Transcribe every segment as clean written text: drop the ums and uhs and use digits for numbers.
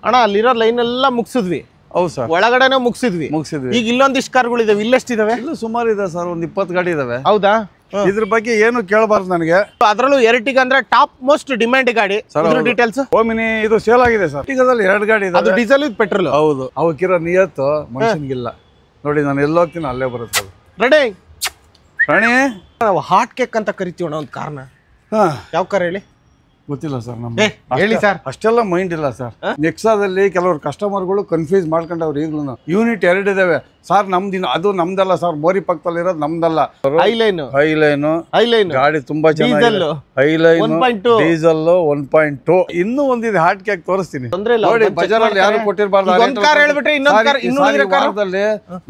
ಅಣ್ಣ ಅಲ್ಲಿರೋ ಲೈನ್ ಎಲ್ಲ ಮುಗಿಸಿದ್ವಿ. ಹೌದು ಸರ್, ಒಳಗಡೆನೆ ಮುಗಿಸಿದ್ವಿ. ಈಗ ಇಲ್ಲೊಂದಿಷ್ಟು ಕಾರ್ಗಳಿದಾವೆ. ಇಲ್ಲೆಷ್ಟಿದಾವೆ? ಇಲ್ಲೂ ಸುಮಾರು ಇದೆ ಸರ್, ಒಂದು 20 ಗಾಡಿ ಇದಾವೆ. ಹೌದಾ? ಇದ್ರ ಬಗ್ಗೆ ಏನು ಕೇಳಬಾರ್ದು ನನಗೆ. ಅದರಲ್ಲೂ ಎರ್ಟಿಗಾ ಅಂದ್ರೆ ಟಾಪ್ ಮೋಸ್ಟ್ ಡಿಮ್ಯಾಂಡ್ ಗಾಡಿ. ಡೀಟೇಲ್ಸ್ ಓಮಿನಿ ಇದು ಸೇಲ್ ಆಗಿದೆ ಸರ್. ಎರ್ಟಿಗಾದಲ್ಲಿ 2 ಗಾಡಿ ಇದೆ, ಅದು ಡೀಸೆಲ್ ಇದು ಪೆಟ್ರೋಲ್. ಹೌದು, ಅವಕ್ಕಿರೋ ನಿಯತ್ತು ಮನುಷ್ಯನಿಗಿಲ್ಲ. ನೋಡಿ ನಾನು ಎಲ್ಲೋಗ್ತೀನಿ ಅಲ್ಲೇ ಬರುತ್ತೆ. ರೆಡಿ ರಾಣಿ, ನಾವು ಹಾಟ್ ಕೇಕ್ ಅಂತ ಕರಿತೀವಣ್ಣ ಒಂದು ಕಾರ್ನ. ಯಾವ ಕಾರ್ ಹೇಳಿ? ಗೊತ್ತಿಲ್ಲ ಸರ್ ನಮ್ಗೆ. ಹೇಳಿ ಸರ್. ಅಷ್ಟೆಲ್ಲ ಮೈಂಡ್ ಇಲ್ಲ ಸರ್. ನೆಕ್ಸಾದಲ್ಲಿ ಕೆಲವರು ಕಸ್ಟಮರ್ಗಳು ಕನ್ಫ್ಯೂಸ್ ಮಾಡ್ಕೊಂಡವ್ರು. ಈಗಲೂ ಯೂನಿಟ್ 2 ಇದಾವೆ ಸರ್. ನಮ್ದಿನ ಅದು ನಮ್ದಲ್ಲ ಸರ್, ಮೋರಿ ಪಕ್ಕದಲ್ಲಿ ಇರೋದು ನಮ್ದಲ್ಲ. ಹೈಲೈನ್ ಗಾಡಿ ತುಂಬಾ ಚೆನ್ನಾಗಿದೆ. Highline diesel 1.2. ಇನ್ನೂ ಒಂದಿದೆ ಹಾಟ್ ಕೇಕ್ ತೋರಿಸ್ತೀನಿ ನೋಡಿ. ಬಜಾರಲ್ಲಿ ಯಾರು ಕೊಟ್ಟಿರಬಾರ್ದು.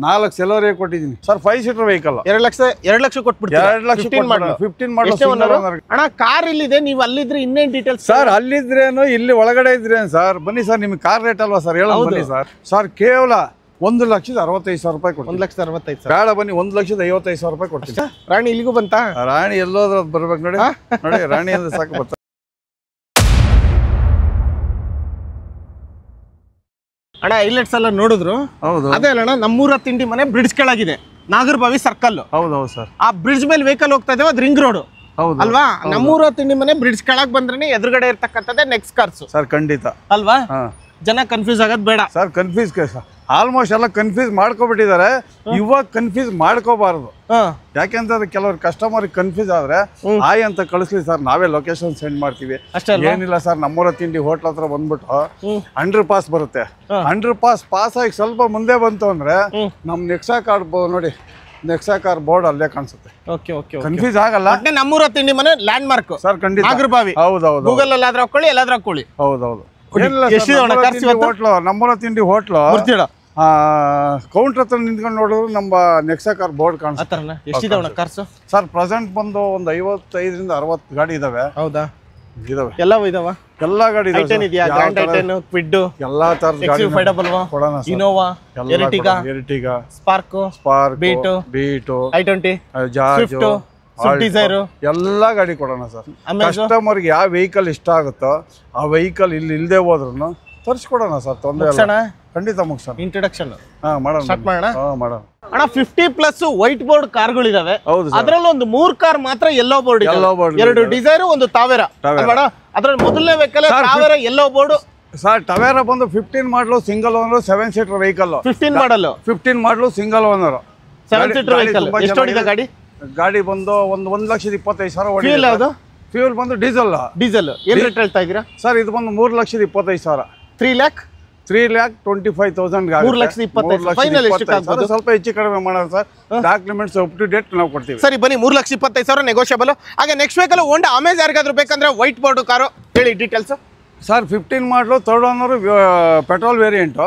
4 ಸೆಲೋರಿ ಕೊಟ್ಟಿದ್ದೀನಿ ಸರ್. 5 ಸೀಟರ್ ವೆಹಿಕಲ್ 2 ಲಕ್ಷ ಕೊಟ್ಬಿಡ್ತೀವಿ. 15 ಮಾಡಲು ಅಣ್ಣ ಕಾರ್ ಇಲ್ಲಿದೆ. ನೀವು ಅಲ್ಲಿದ್ರೆ ಇನ್ನೇನ್ ಡೀಟೇಲ್ಸ್ ಸರ್? ಅಲ್ಲಿದ್ರೇನು ಇಲ್ಲಿ ಒಳಗಡೆ ಇದ್ರೇನು ಸರ್? ಬನ್ನಿ ಸರ್, ನಿಮ್ಗೆ ಕಾರ್ ರೇಟ್ ಅಲ್ವಾ ಸರ್, ಹೇಳೋದು ಬನ್ನಿ ಸರ್. ಸರ್ ಕೇವಲ 1,65,000 ರೂಪಾಯಿ ಕೊಡ್ತೀನಿ. 1,65,000 ಬೇಡ ಬನ್ನಿ, 1,55,000 ರೂಪಾಯಿ ಕೊಡ್ತೀನಿ. ರಾಣಿ ಇಲ್ಲಿಗೂ ಬಂತ? ರಾಣಿ ಎಲ್ಲೋದ್ರ ಬರ್ಬೇಕು ನೋಡಿ. ನೋಡಿ ರಾಣಿ ಅಂದ್ರೆ ಸಾಕು ಬರ್ತಾ. ಅಣ್ಣ ಹೈಲೈಟ್ಸ್ ಎಲ್ಲ ನೋಡಿದ್ರು. ಹೌದು, ಅದೇ ಅಣ್ಣ ನಮ್ಮೂರ ತಿಂಡಿ ಮನೆ ಬ್ರಿಡ್ಜ್ ಕೆಳಗಿದೆ, ನಾಗರಬಾವಿ ಸರ್ಕಲ್. ಹೌದು ಸರ್. ಆ ಬ್ರಿಡ್ಜ್ ಮೇಲೆ ವೆಹಿಕಲ್ ಹೋಗ್ತಾ ಇದಾವೆ, ಅದು ರಿಂಗ್ ರೋಡ್ ಅಲ್ವಾ? ನಮ್ಮೂರ ತಿಂಡಿ ಮನೆ ಬ್ರಿಡ್ಜ್ ಕೆಳಗ್ ಬಂದ್ರೆ ಎದುರುಗಡೆ ಇರ್ತಕ್ಕಂಥದ್ದೇ ನೆಕ್ಸ್ಟ್ ಕಾರ್ಸ್ ಸರ್. ಖಂಡಿತ ಅಲ್ವಾ? ಜನ ಕನ್ಫ್ಯೂಸ್ ಆಗೋದ್ ಬೇಡ ಸರ್. ಕನ್ಫ್ಯೂಸ್ ಆಲ್ಮೋಸ್ಟ್ ಎಲ್ಲ ಕನ್ಫ್ಯೂಸ್ ಮಾಡ್ಕೊಬಿಟ್ಟಿದ್ದಾರೆ. ಇವಾಗ ಕನ್ಫ್ಯೂಸ್ ಮಾಡ್ಕೋಬಾರ್ದು. ಯಾಕೆಂತಂದ್ರೆ ಕೆಲವ್ರು ಕಸ್ಟಮರ್ ಕನ್ಫ್ಯೂಸ್ ಆದ್ರೆ ಆಯ್ ಅಂತ ಕಳಿಸ್ಲಿ ಸರ್, ನಾವೇ ಲೊಕೇಶನ್ ಸೆಂಡ್ ಮಾಡ್ತೀವಿ. ಏನಿಲ್ಲ ಸರ್, ನಮ್ಮೂರ ತಿಂಡಿ ಹೋಟ್ಲ್ ಹತ್ರ ಬಂದ್ಬಿಟ್ಟು ಅಂಡರ್ ಪಾಸ್ ಬರುತ್ತೆ. ಅಂಡರ್ ಪಾಸ್ ಆಗಿ ಸ್ವಲ್ಪ ಮುಂದೆ ಬಂತು ಅಂದ್ರೆ ನಮ್ ನೆಕ್ಸಾ ಕಾರ್ಡ್ ನೋಡಿ, ನೆಕ್ಸಾ ಕಾರ್ ಬೋರ್ಡ್ ಅಲ್ಲೇ ಕಾಣಿಸುತ್ತೆ. ಕನ್ಫ್ಯೂಸ್ ಆಗಲ್ಲ. ನಮ್ಮೂರ ತಿಂಡಿ ಮನೆ ಲ್ಯಾಂಡ್ ಮಾರ್ಕ್ ಸರ್. ಖಂಡಿತ ನಾಗರಬಾವಿ. ಹೌದೌದು, ಗೂಗಲ್ ಅಲ್ಲಿ ಆದ್ರೆ ಹಾಕೊಳ್ಳಿ, ಎಲ್ಲಾದ್ರೂ ಹಾಕೊಳ್ಳಿ. ಹೌದೌದು. ಹೋಟ್ಲು, ನಮ್ಮೂರ ತಿಂಡಿ ಹೋಟ್ಲು ಕೌಂಟರ್ ಹತ್ರ ನಿಂತ್ಕೊಂಡು ನೋಡಿದ್ರು ನಮ್ಮ ನೆಕ್ಸಾ ಕಾರ್ ಬೋರ್ಡ್ ಕಾಣಿಸುತ್ತೆ. ಎಷ್ಟಿದಾವಣ ಕಾರ್ಸ್ ಸರ್? ಪ್ರೆಸೆಂಟ್ ಬಂದು ಒಂದು 55ರಿಂದ 60 ಗಾಡಿ ಇದಾವೆ. ಹೌದಾ? ಇದಾವೆ, ಎಲ್ಲವೂ ಇದಾವ. ಎಲ್ಲಾ ಗಾಡಿ ಎಲ್ಲಾ ತರದ Innova, Ertiga, spark, beat, i20, ಎಲ್ಲಾ ಗಾಡಿ ಕೊಡೋಣ ಸರ್. ಕಸ್ಟಮರ್ಗೆ ಯಾವ ವೆಹಿಕಲ್ ಇಷ್ಟ ಆಗುತ್ತೋ ಆ ವೆಹಿಕಲ್ ಇಲ್ಲಿ ಇಲ್ದೇ ಹೋದ್ರು ತರಿಸ್ಕೊಡೋಣ ಸರ್. ತೊಂದರೆ ಇಲ್ಲ, ಖಂಡಿತ ಮುಗಿಸೋಣ. ಇಂಟ್ರೊಡಕ್ಷನ್ ಮಾಡೋಣ. ಅಣ್ಣ 50+ ವೈಟ್ ಬೋರ್ಡ್ ಕಾರ್ಗಳಿದಾವೆ. ಅದ್ರಲ್ಲಿ ಒಂದು 3 ಕಾರ್ ಮಾತ್ರ ಯೆಲ್ಲೋ ಬೋರ್ಡ್. 2 ಡಿಸೈರ್, ಒಂದು ತಾವೇರಾ. ಅದ್ರಲ್ಲಿ ಮೊದಲನೇ vehicle ತಾವೇರಾ yellow board sir. Tavera ಬಂದು 15 model single owner, 7 seater vehicle. 15 model single owner, 7 seater vehicle. ಎಷ್ಟು ಓಡಿದೆ ಗಾಡಿ? ಗಾಡಿ ಬಂದು 1,25,000 ಓಡಿದೆ. ಫ್ಯೂಲ್ ಬಂದು ಡೀಸೆಲ್. ಏನ್ ರೇಟ್ ಹೇಳ್ತಾ ಇದೀರಾ ಸರ್? ಇದು ಬಂದು 3,25,000. 3,25,000 ಫೈನಲ್ ಎಷ್ಟು ಆಗ್ಬೋದು? ಸ್ವಲ್ಪ ಹೆಚ್ಚು ಕಡಿಮೆ ಮಾಡೋಣ sir. Documents up to date ನಾವು ಕೊಡ್ತೀವಿ. ಸರಿ ಬನ್ನಿ, 3,25,000 ನೆಗೋಷಿಯಬಲ್. ಹಾಗೆ ನೆಕ್ಸ್ಟ್ ವೆಹಿಕಲ್ ಹೋಂಡಾ ಅಮೇಜ್ ಯಾರಿಗಾದ್ರೂ ಬೇಕಂದ್ರೆ ವೈಟ್ ಬೋರ್ಡ್ ಕಾರು ಹೇಳಿ ಡೀಟೇಲ್ಸ್ ಸರ್. 15 ಮಾಡಲು 3rd owner, petrol variant,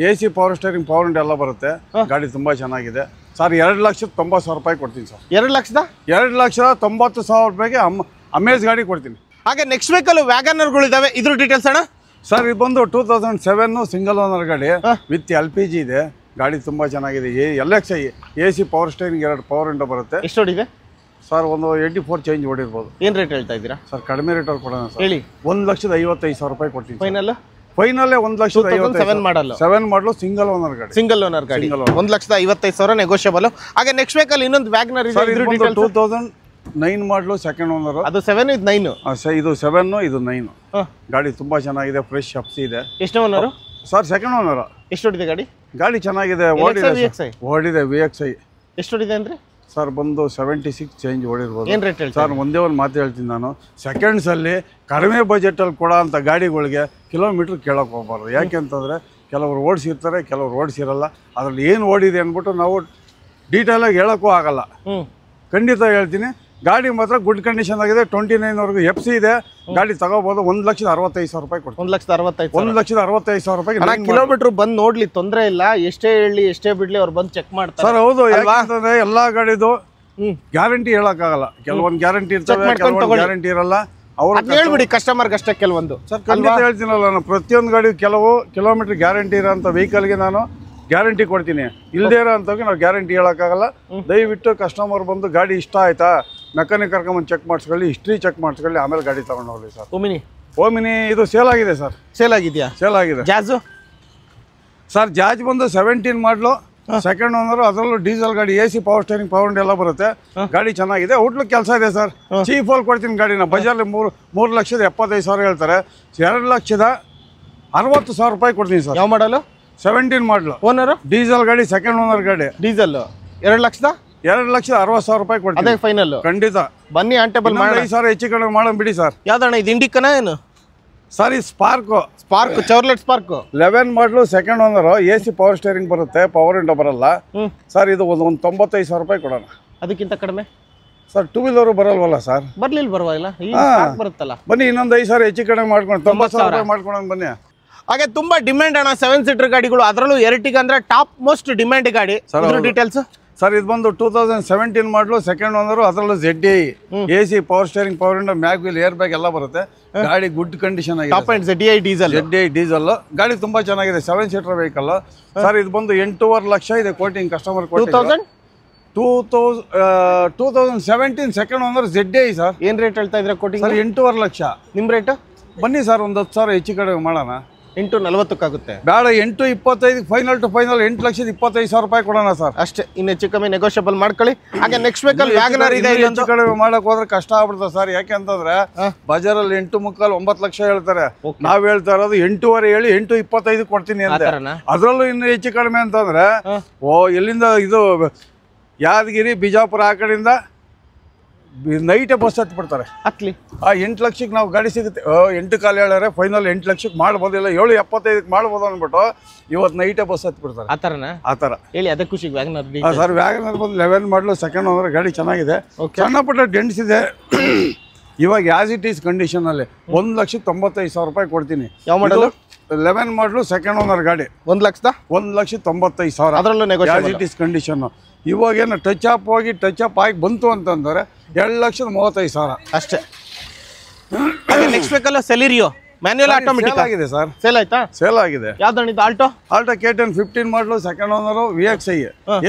AC power steering, power window ಎಲ್ಲ ಬರುತ್ತೆ. ಗಾಡಿ ತುಂಬಾ ಚೆನ್ನಾಗಿದೆ ಸರ್. 2,90,000 ರೂಪಾಯಿ ಕೊಡ್ತೀನಿ ಸರ್. 2,90,000 ರೂಪಾಯಿಗೆ ಅಮೇಜ್ ಗಾಡಿ ಕೊಡ್ತೀನಿ. ಹಾಗೆ ನೆಕ್ಸ್ಟ್ ವೆಹಿಕಲ್ ವ್ಯಾಗನರ್ಗಳು ಇದಾವೆ, ಇದ್ರ ಡೀಟೇಲ್ಸ್ ಅಣ್ಣ? ಸರ್ ಇದು ಬಂದು 2007 ಸಿಂಗಲ್ ಓನರ್ ಗಾಡಿ ವಿತ್ LPG ಇದೆ. ಗಾಡಿ ತುಂಬಾ ಚೆನ್ನಾಗಿದೆ. LXi AC power steering, 2 power window ಬರುತ್ತೆ. ಎಷ್ಟು ಓಡಿದೆ ಸರ್? ಒಂದು 84 ಚೇಂಜ್ ಓಡಿರ್ಬೋದು. ಏನ್ ರೇಟ್ ಹೇಳ್ತಾ ಇದ್ದೀರಾ ಸರ್? ಕಡಿಮೆ ರೇಟ್ ಅಲ್ಲಿ ಕೊಡೋಣ ಸರ್. ಹೇಳಿ. 1,55,000 ರೂಪಾಯಿ ಕೊಡ್ತೀನಿ. ಫೈನಲ್ 1,55,000. 7 ಮಾಡಲು ಸಿಂಗಲ್ ಓನರ್ ಗಾಡಿ. 1,55,000 ನೆಗೋಷಿಯಬಲ್. ಹಾಗೆ ನೆಕ್ಸ್ಟ್ ವೆಹಿಕಲ್ ಇನ್ನೊಂದು ವ್ಯಾಗನರ್ ಇದೆ. 2009 ಮಾಡಲು ಸೆಕೆಂಡ್ ಓನರ್. ಅದು 7, ಇದು 9. ಇದು 7, ಇದು 9. ಗಾಡಿ ತುಂಬಾ ಚೆನ್ನಾಗಿದೆ, ಫ್ರೆಶ್ ಅಪ್ಸ್ ಇದೆ. ಎಷ್ಟು ಓನರ್ ಸರ್? Second owner. ಎಷ್ಟು ಓಡಿದೆ ಗಾಡಿ? ಗಾಡಿ ಚೆನ್ನಾಗಿದೆ, ಓಡಿದೆ. VXi ಎಷ್ಟು ಓಡಿದೆ ಅಂದ್ರೆ ಸರ್? ಬಂದು 76 ಚೇಂಜ್ ಓಡಿರ್ಬೋದು. ಏನ್ ರೇಟ್ ಸರ್? ಒಂದೇ ಒಂದು ಮಾತು ಹೇಳ್ತೀನಿ ನಾನು, ಸೆಕೆಂಡ್ಸ್ ಅಲ್ಲಿ ಕಡಿಮೆ ಬಜೆಟ್ ಅಲ್ಲಿ ಕೊಡೋ ಅಂತ ಗಾಡಿಗಳಿಗೆ ಕಿಲೋಮೀಟರ್ ಕೇಳಕ್ ಹೋಗ್ಬಾರ್ದು. ಯಾಕೆಂತಂದ್ರೆ ಕೆಲವರು ಓಡಿಸಿರ್ತಾರೆ, ಕೆಲವರು ಓಡಿಸಿರಲ್ಲ. ಅದ್ರಲ್ಲಿ ಏನು ಓಡಿದೆ ಅಂದ್ಬಿಟ್ಟು ನಾವು ಡೀಟೇಲ್ ಆಗಿ ಹೇಳಕ್ಕೂ ಆಗಲ್ಲ. ಖಂಡಿತ ಹೇಳ್ತೀನಿ, ಗಾಡಿ ಮಾತ್ರ ಗುಡ್ ಕಂಡೀಷನ್ ಆಗಿದೆ. 29 ವರೆಗೂ FC ಇದೆ. ಗಾಡಿ ತಗೋಬಹುದು. 1,65,000 ರೂಪಾಯಿ ಕೊಡ್ತೀನಿ. 1,65,000 ರೂಪಾಯಿ. ಕಿಲೋಮೀಟರ್ ಬಂದು ನೋಡ್ಲಿ, ತೊಂದರೆ ಇಲ್ಲ. ಎಷ್ಟೇ ಹೇಳಿ ಎಷ್ಟೇ ಬಿಡ್ಲಿ, ಅವ್ರು ಬಂದು ಚೆಕ್ ಮಾಡ್ತಾರೆ ಸರ್. ಹೌದು, ಯಾಕಂತಂದ್ರೆ ಎಲ್ಲಾ ಗಾಡಿದು ಗ್ಯಾರಂಟಿ ಹೇಳಕ್ಕಾಗಲ್ಲ. ಕೆಲವೊಂದು ಗ್ಯಾರಂಟಿ ಇರ್ತವೆ, ಕೆಲವೊಂದು ಗ್ಯಾರಂಟಿ ಇರಲ್ಲ. ಅವ್ರು ಹೇಳ್ಬಿಡಿ ಕಸ್ಟಮರ್ಗೆ ಅಷ್ಟೇ. ಕೆಲವೊಂದು ಸರ್ ಖಂಡಿತ ಹೇಳ್ತೀನಲ್ಲ, ನಾನು ಪ್ರತಿಯೊಂದು ಗಾಡಿ ಕೆಲವು ಕಿಲೋಮೀಟರ್ ಗ್ಯಾರಂಟಿ ಇರೋಂಥ ವೆಹಿಕಲ್ಗೆ ನಾನು ಗ್ಯಾರಂಟಿ ಕೊಡ್ತೀನಿ. ಇಲ್ಲದೇ ಇರೋ ಅಂಥವ್ಗೆ ನಾವು ಗ್ಯಾರಂಟಿ ಹೇಳೋಕ್ಕಾಗಲ್ಲ. ದಯವಿಟ್ಟು ಕಸ್ಟಮರ್ ಬಂದು ಗಾಡಿ ಇಷ್ಟ ಆಯ್ತಾ ಮೆಕ್ಯಾನಿಕ್ ಕರ್ಕೊಂಬಂದು ಚೆಕ್ ಮಾಡಿಸ್ಕೊಳ್ಳಿ, ಹಿಸ್ಟ್ರಿ ಚೆಕ್ ಮಾಡಿಸ್ಕೊಳ್ಳಿ, ಆಮೇಲೆ ಗಾಡಿ ತೊಗೊಂಡು ಹೋಗಲಿ ಸರ್. ಓಮಿನಿ ಓಮಿನಿ ಇದು ಸೇಲ್ ಆಗಿದೆ ಸರ್. ಸೇಲ್ ಆಗಿದೆಯಾ? ಸೇಲ್ ಆಗಿದೆ. ಜಾಜು ಸರ್ ಜಾಜ್ ಬಂದು 17 ಮಾಡಲು, ಸೆಕೆಂಡ್ ಓನರ್, ಅದರಲ್ಲೂ ಡೀಸೆಲ್ ಗಾಡಿ, AC power steering, power window ಎಲ್ಲ ಬರುತ್ತೆ. ಗಾಡಿ ಚೆನ್ನಾಗಿದೆ, ಔಟ್ಲುಕ್ ಕೆಲಸ ಇದೆ ಸರ್. ಚೀಪ್ ಅಲ್ಲಿ ಕೊಡ್ತೀನಿ ಗಾಡಿನ. ಬಜಾರ್ಲಿ 3,75,000 ಹೇಳ್ತಾರೆ, 2,60,000 ರೂಪಾಯಿ ಕೊಡ್ತೀನಿ ಸರ್. ಯಾವ ಮಾಡಲು? 17 ಮಾಡಲು, ಓನರು ಡೀಸೆಲ್ ಗಾಡಿ, ಸೆಕೆಂಡ್ ಓನರ್ ಗಾಡಿ, ಡೀಸೆಲ್ 2,60,000 ರೂಪಾಯಿ ಕೊಡ್ತೀನಿ. ಅದೇ ಫೈನಲ್. ಖಂಡಿತ ಬನ್ನಿ ಆಂಟೇಬಲ್ ಮಾಡಿ. 5,000 ಹೆಚ್ಚು ಕಡಿಮೆ ಮಾಡೋಣ ಬಿಡಿ ಸರ್. ಯಾವ್ದಣ್ಣ ಇದು? ಇಂಡಿಕನ ಏನು? ಸರ್ ಈ spark ಚೌರ್ಲೆಟ್ spark 11 model, second owner, AC power steering ಬರುತ್ತೆ, ಪವರ್ ವಿಂಡೋ ಬರಲ್ಲ ಸರ್. ಇದು ಒಂದು 95,000 ರೂಪಾಯಿ ಕೊಡೋಣ. ಅದಕ್ಕಿಂತ ಕಡಿಮೆ ಸರ್? 2 wheeler ಬರಲ್ವಲ್ಲ sir? ಬರ್ಲಿಲ್ಲ, ಬರವಾಗಿಲ್ಲ, ಬರುತ್ತಲ್ಲ. ಬನ್ನಿ ಇನ್ನೊಂದು 5,000 ಹೆಚ್ಚು ಕಡಿಮೆ ಮಾಡ್ಕೊಂಡು 90,000 ರೂಪಾಯಿ ಮಾಡ್ಕೊಂಡು ಬನ್ನಿ. ಹಾಗೆ ತುಂಬಾ ಡಿಮ್ಯಾಂಡ್ ಅಣ್ಣ 7 ಸೀಟರ್ ಗಾಡಿಗಳು, ಅದರಲ್ಲೂ ಎರ್ಟಿಗ ಅಂದ್ರೆ ಟಾಪ್ ಮೋಸ್ಟ್ ಡಿಮ್ಯಾಂಡ್ ಗಾಡಿ. ಡೀಟೇಲ್ಸ್ ಸರ್ ಇದು ಬಂದು 2017 ಮಾಡಲು, ಸೆಕೆಂಡ್ ಓನರು, ಅದರಲ್ಲೂ ZDI, AC power steering, power window, mag wheel, air bag ಎಲ್ಲ ಬರುತ್ತೆ. ಗಾಡಿ ಗುಡ್ ಕಂಡೀಷನ್ ಆಗಿದೆ. ಟಾಪ್ ಅಂಡ್ ZDI ಡೀಸೆಲ್ ಗಾಡಿ ತುಂಬಾ ಚೆನ್ನಾಗಿದೆ. 7 ಸೀಟರ್ ವೆಹಿಕಲ್ ಸರ್. ಇದು ಬಂದು 8.5 ಲಕ್ಷ ಇದೆ quoting customer. 2017 second owner ZDI sir. ಏನ್ ರೇಟ್ ಹೇಳ್ತಾ ಇದ್ರೆ ಕೋಟಿಂಗ್? ಸರ್ 8.5 ಲಕ್ಷ. ನಿಮ್ ರೇಟ್? ಬನ್ನಿ ಸರ್, ಒಂದು 10,000 ಹೆಚ್ಚು ಕಡಿಮೆ ಮಾಡೋಣ. 8.40 ಬೇಡ, 8.25 ಫೈನಲ್ ಟು ಫೈನಲ್ 8,25,000 ರೂಪಾಯಿ ಕೊಡೋಣ ಸರ್. ಅಷ್ಟೇ, ಇನ್ನು ಹೆಚ್ಚು ಕಮ್ಮಿ ನೆಗೋಷಿಯಬಲ್ ಮಾಡ್ಕೊಳ್ಳಿ. ಹಾಗೆ ನೆಕ್ಸ್ಟ್ ವೆಹಿಕಲ್ ವ್ಯಾಗನರ್ ಇದೆ. ಹೆಚ್ಚು ಕಡಿಮೆ ಮಾಡಕ್ ಹೋದ್ರೆ ಕಷ್ಟ ಆಗ್ಬಿಡ್ತದೆ ಸರ್. ಯಾಕೆಂತಂದ್ರೆ ಬಜಾರಲ್ಲಿ 8.75 ಲಕ್ಷ ಹೇಳ್ತಾರೆ. ನಾವ್ ಹೇಳ್ತಾ ಇರೋದು 8.5 ಹೇಳಿ 8.25 ಕೊಡ್ತೀನಿ ಅಂತ. ಅದ್ರಲ್ಲೂ ಇನ್ನು ಹೆಚ್ಚು ಕಡಿಮೆ ಅಂತಂದ್ರೆ ಎಲ್ಲಿಂದ ಇದು ಯಾದಗಿರಿ, ಬಿಜಾಪುರ ಆ ಕಡೆಯಿಂದ ನೈಟೇ ಬಸ್ ಹತ್ಬಿಡ್ತಾರೆ. ಹತ್ಲಿ ಆ 8 ಲಕ್ಷಕ್ಕೆ ನಾವು ಗಾಡಿ ಸಿಗುತ್ತೆ. 8 ಕಾಲು ಹೇಳಾರೆ, ಫೈನಲ್ 8 ಲಕ್ಷಕ್ಕೆ ಮಾಡ್ಬೋದು, ಇಲ್ಲ 7.75 ಮಾಡ್ಬೋದು ಅಂದ್ಬಿಟ್ಟು ಇವತ್ತು ನೈಟೇ ಬಸ್ ಹತ್ಬಿಡ್ತಾರೆ. ಆ ಥರ ಹೇಳಿ. ಅದೇ ಖುಷಿ ವ್ಯಾಗನರ್. ಸರ್ ವ್ಯಾಗನರ್ ಬಂದು 11 ಮಾಡಲು, ಸೆಕೆಂಡ್ ಓನರ್, ಗಾಡಿ ಚೆನ್ನಾಗಿದೆ, ಸಣ್ಣ ಪುಟ್ಟ ಡೆಂಟ್ಸ್ ಇದೆ. ಇವಾಗ ಆಸ್ ಇಟ್ ಈಸ್ ಕಂಡೀಷನ್ ಅಲ್ಲಿ 1,95,000 ರೂಪಾಯಿ ಕೊಡ್ತೀನಿ. ಯಾವ ಮಾಡಲು? 11 ಮಾಡಲು, ಸೆಕೆಂಡ್ ಓನರ್ ಗಾಡಿ, 1,95,000. ಅದರಲ್ಲೂ ಆಸ್ ಇಟ್ ಈಸ್ ಕಂಡೀಷನ್. ಇವಾಗೇನು ಟಚ್ ಅಪ್ ಆಗಿ ಬಂತು ಅಂತಂದ್ರೆ 2,35,000 ಅಷ್ಟೇ. ನೆಕ್ಸ್ಟ್ ವೆಹಿಕಲ್ ಸೆಲಿರಿಯೋ, ಮ್ಯಾನ್ಯುಯಲ್ ಆಟೋಮೆಟಿಕ್ ಆಗಿದೆ ಸರ್. ಸೇಲ್ ಆಯ್ತಾ? ಸೇಲ್ ಆಗಿದೆ. ಯಾವ್ದು? ಆಲ್ಟೋ K10 15 ಮಾಡಲು, second owner, VXI,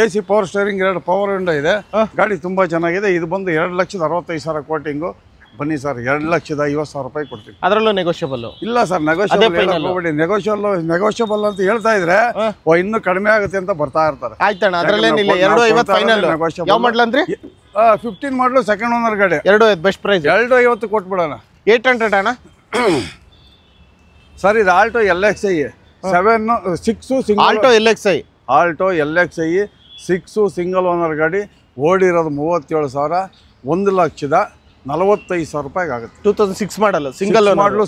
AC power steering, 2 power window ಇದೆ. ಗಾಡಿ ತುಂಬಾ ಚೆನ್ನಾಗಿದೆ. ಇದು ಬಂದು 2,65,000 ಕೋಟಿಂಗು. ಬನ್ನಿ ಸರ್, 2,50,000 ರೂಪಾಯಿ ಕೊಡ್ತೀವಿ. ಅದರಲ್ಲೂ ನೆಗೋಷಿಯಬಲ್ ಇಲ್ಲ ಸರ್, ನೆಗೋಷಿಯಬಲ್ ಅಂತ ಹೇಳ್ತಾ ಇದ್ರೆ ಇನ್ನೂ ಕಡಿಮೆ ಆಗುತ್ತೆ ಅಂತ ಬರ್ತಾ ಇರ್ತಾರೆ. ಆಯ್ತಣ್ಣ, ಅದರಲ್ಲೇನಿಲ್ಲ. 250 ಫೈನಲ್. ಯಾವ ಮಾಡಲ್ ಅಂದ್ರೆ? 15 ಮಾಡಲು, ಸೆಕೆಂಡ್ ಓನರ್ ಗಾಡಿ, 250 ಬೆಸ್ಟ್ ಪ್ರೈಸ್. 250 ಕೊಟ್ಬಿಡೋಣ. 800 ಅಣ್ಣ ಸರ್. ಇದು Alto LXI 6 single. Alto LXI 6 single owner ಗಾಡಿ. ಓಡಿರೋದು 37,000. 1,45,000 ರೂಪಾಯಿಗೆ ಆಗುತ್ತೆ. 2006 ಮಾಡಲು,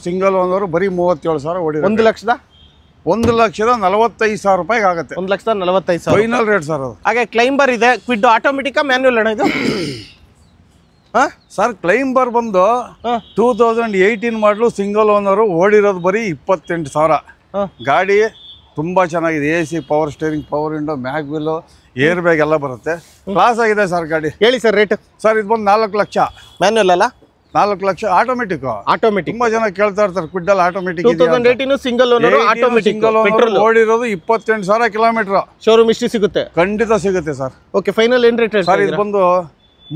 ಸಿಂಗಲ್ ಓನರ್, ಬರೀ 37,000 ಓಡಿ. 1,45,000 ರೂಪಾಯಿಗೆ ಆಗುತ್ತೆ. 1,45,000 ಫೈನಲ್ ರೇಟ್ ಸರ್ ಅದು. ಹಾಗೆ ಕ್ಲೈಂಬರ್ ಇದೆ. ಕ್ವಿಡ್ ಆಟೋಮೆಟಿಕ್ ಮ್ಯಾನ್ಯುಯಲ್ ಅಣ್ಣ ಇದು? ಸರ್ ಕ್ಲೈಂಬರ್ ಬಂದು 2018 ಮಾಡಲು, ಸಿಂಗಲ್ ಓನರು, ಓಡಿರೋದು ಬರೀ 28,000. ಗಾಡಿ ತುಂಬಾ ಚೆನ್ನಾಗಿದೆ. AC power steering, power window, mag wheel, air bag ಎಲ್ಲ ಬರುತ್ತೆ. ಕ್ಲಾಸ್ ಆಗಿದೆ ಸರ್ ಗಾಡಿ. ಹೇಳಿ ಸರ್ ರೇಟ್? ಸರ್ ಇದು ಬಂದು 4 ಲಕ್ಷ. ಮ್ಯಾನ್ಯುಯಲ್ ಅಲ್ಲ? 4 ಲಕ್ಷ. ಆಟೋಮೆಟಿಕ್. ತುಂಬಾ ಜನ ಕೇಳ್ತಾ ಇರ್ತಾರೆ ಕ್ವಿಡ್ಡಲ್ಲಿ ಆಟೋಮೆಟಿಕ್. 2018 ಸಿಂಗಲ್ ಓನರ್, ಆಟೋಮೆಟಿಕ್, ಓಡಿರೋದು 28,000 ಕಿಲೋಮೀಟರ್. ಶೋರೂಮ್ ಹಿಸ್ಟ್ರಿ ಸಿಗುತ್ತೆ? ಖಂಡಿತ ಸಿಗುತ್ತೆ ಸರ್. ಓಕೆ, ಫೈನಲ್ ಏನ್ ರೇಟ್ ಸರ್? ಇದು ಬಂದು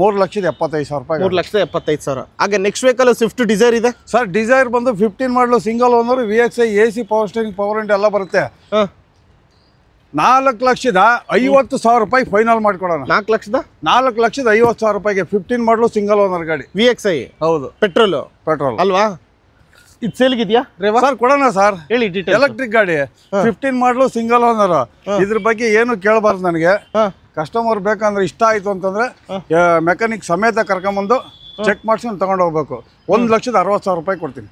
3,75,000 ರೂಪಾಯಿ. 3,75,000. ಹಾಗೆ ನೆಕ್ಸ್ಟ್ ವೆಹಿಕಲ್ ಸ್ವಿಫ್ಟ್ ಡಿಸೈರ್ ಇದೆ ಸರ್. ಡಿಸೈರ್ ಬಂದು 15 model, single owner, VXI, AC power steering, power window ಎಲ್ಲ ಬರುತ್ತೆ. 4,50,000 ರೂಪಾಯಿ ಫೈನಲ್ ಮಾಡ್ಕೊಡೋಣ. 4,50,000 ರೂಪಾಯಿಗೆ 15 ಮಾಡಲು, ಸಿಂಗಲ್ ಓನರ್ ಗಾಡಿ, VXI. ಹೌದು, ಪೆಟ್ರೋಲ್ ಅಲ್ವಾ? ಇದು ಸೇಲ್ಗಿದ್ಯಾ ಸರ್? ಕೊಡೋಣ ಸರ್. ಹೇಳಿ ಡೀಟೇಲ್. ಎಲೆಕ್ಟ್ರಿಕ್ ಗಾಡಿ, 15 ಮಾಡಲು, ಸಿಂಗಲ್ ಓನರ್. ಇದ್ರ ಬಗ್ಗೆ ಏನು ಕೇಳಬಾರ್ದು ನನಗೆ. ಕಸ್ಟಮರ್ ಬೇಕಂದ್ರೆ, ಇಷ್ಟ ಆಯ್ತು ಅಂತಂದ್ರೆ ಮೆಕ್ಯಾನಿಕ್ ಸಮೇತ ಕರ್ಕೊಂಬಂದು ಚೆಕ್ ಮಾಡ್ಸ್ಕೊಂಡು ತಗೊಂಡು ಹೋಗ್ಬೇಕು. 1,60,000 ರೂಪಾಯಿ ಕೊಡ್ತೀನಿ.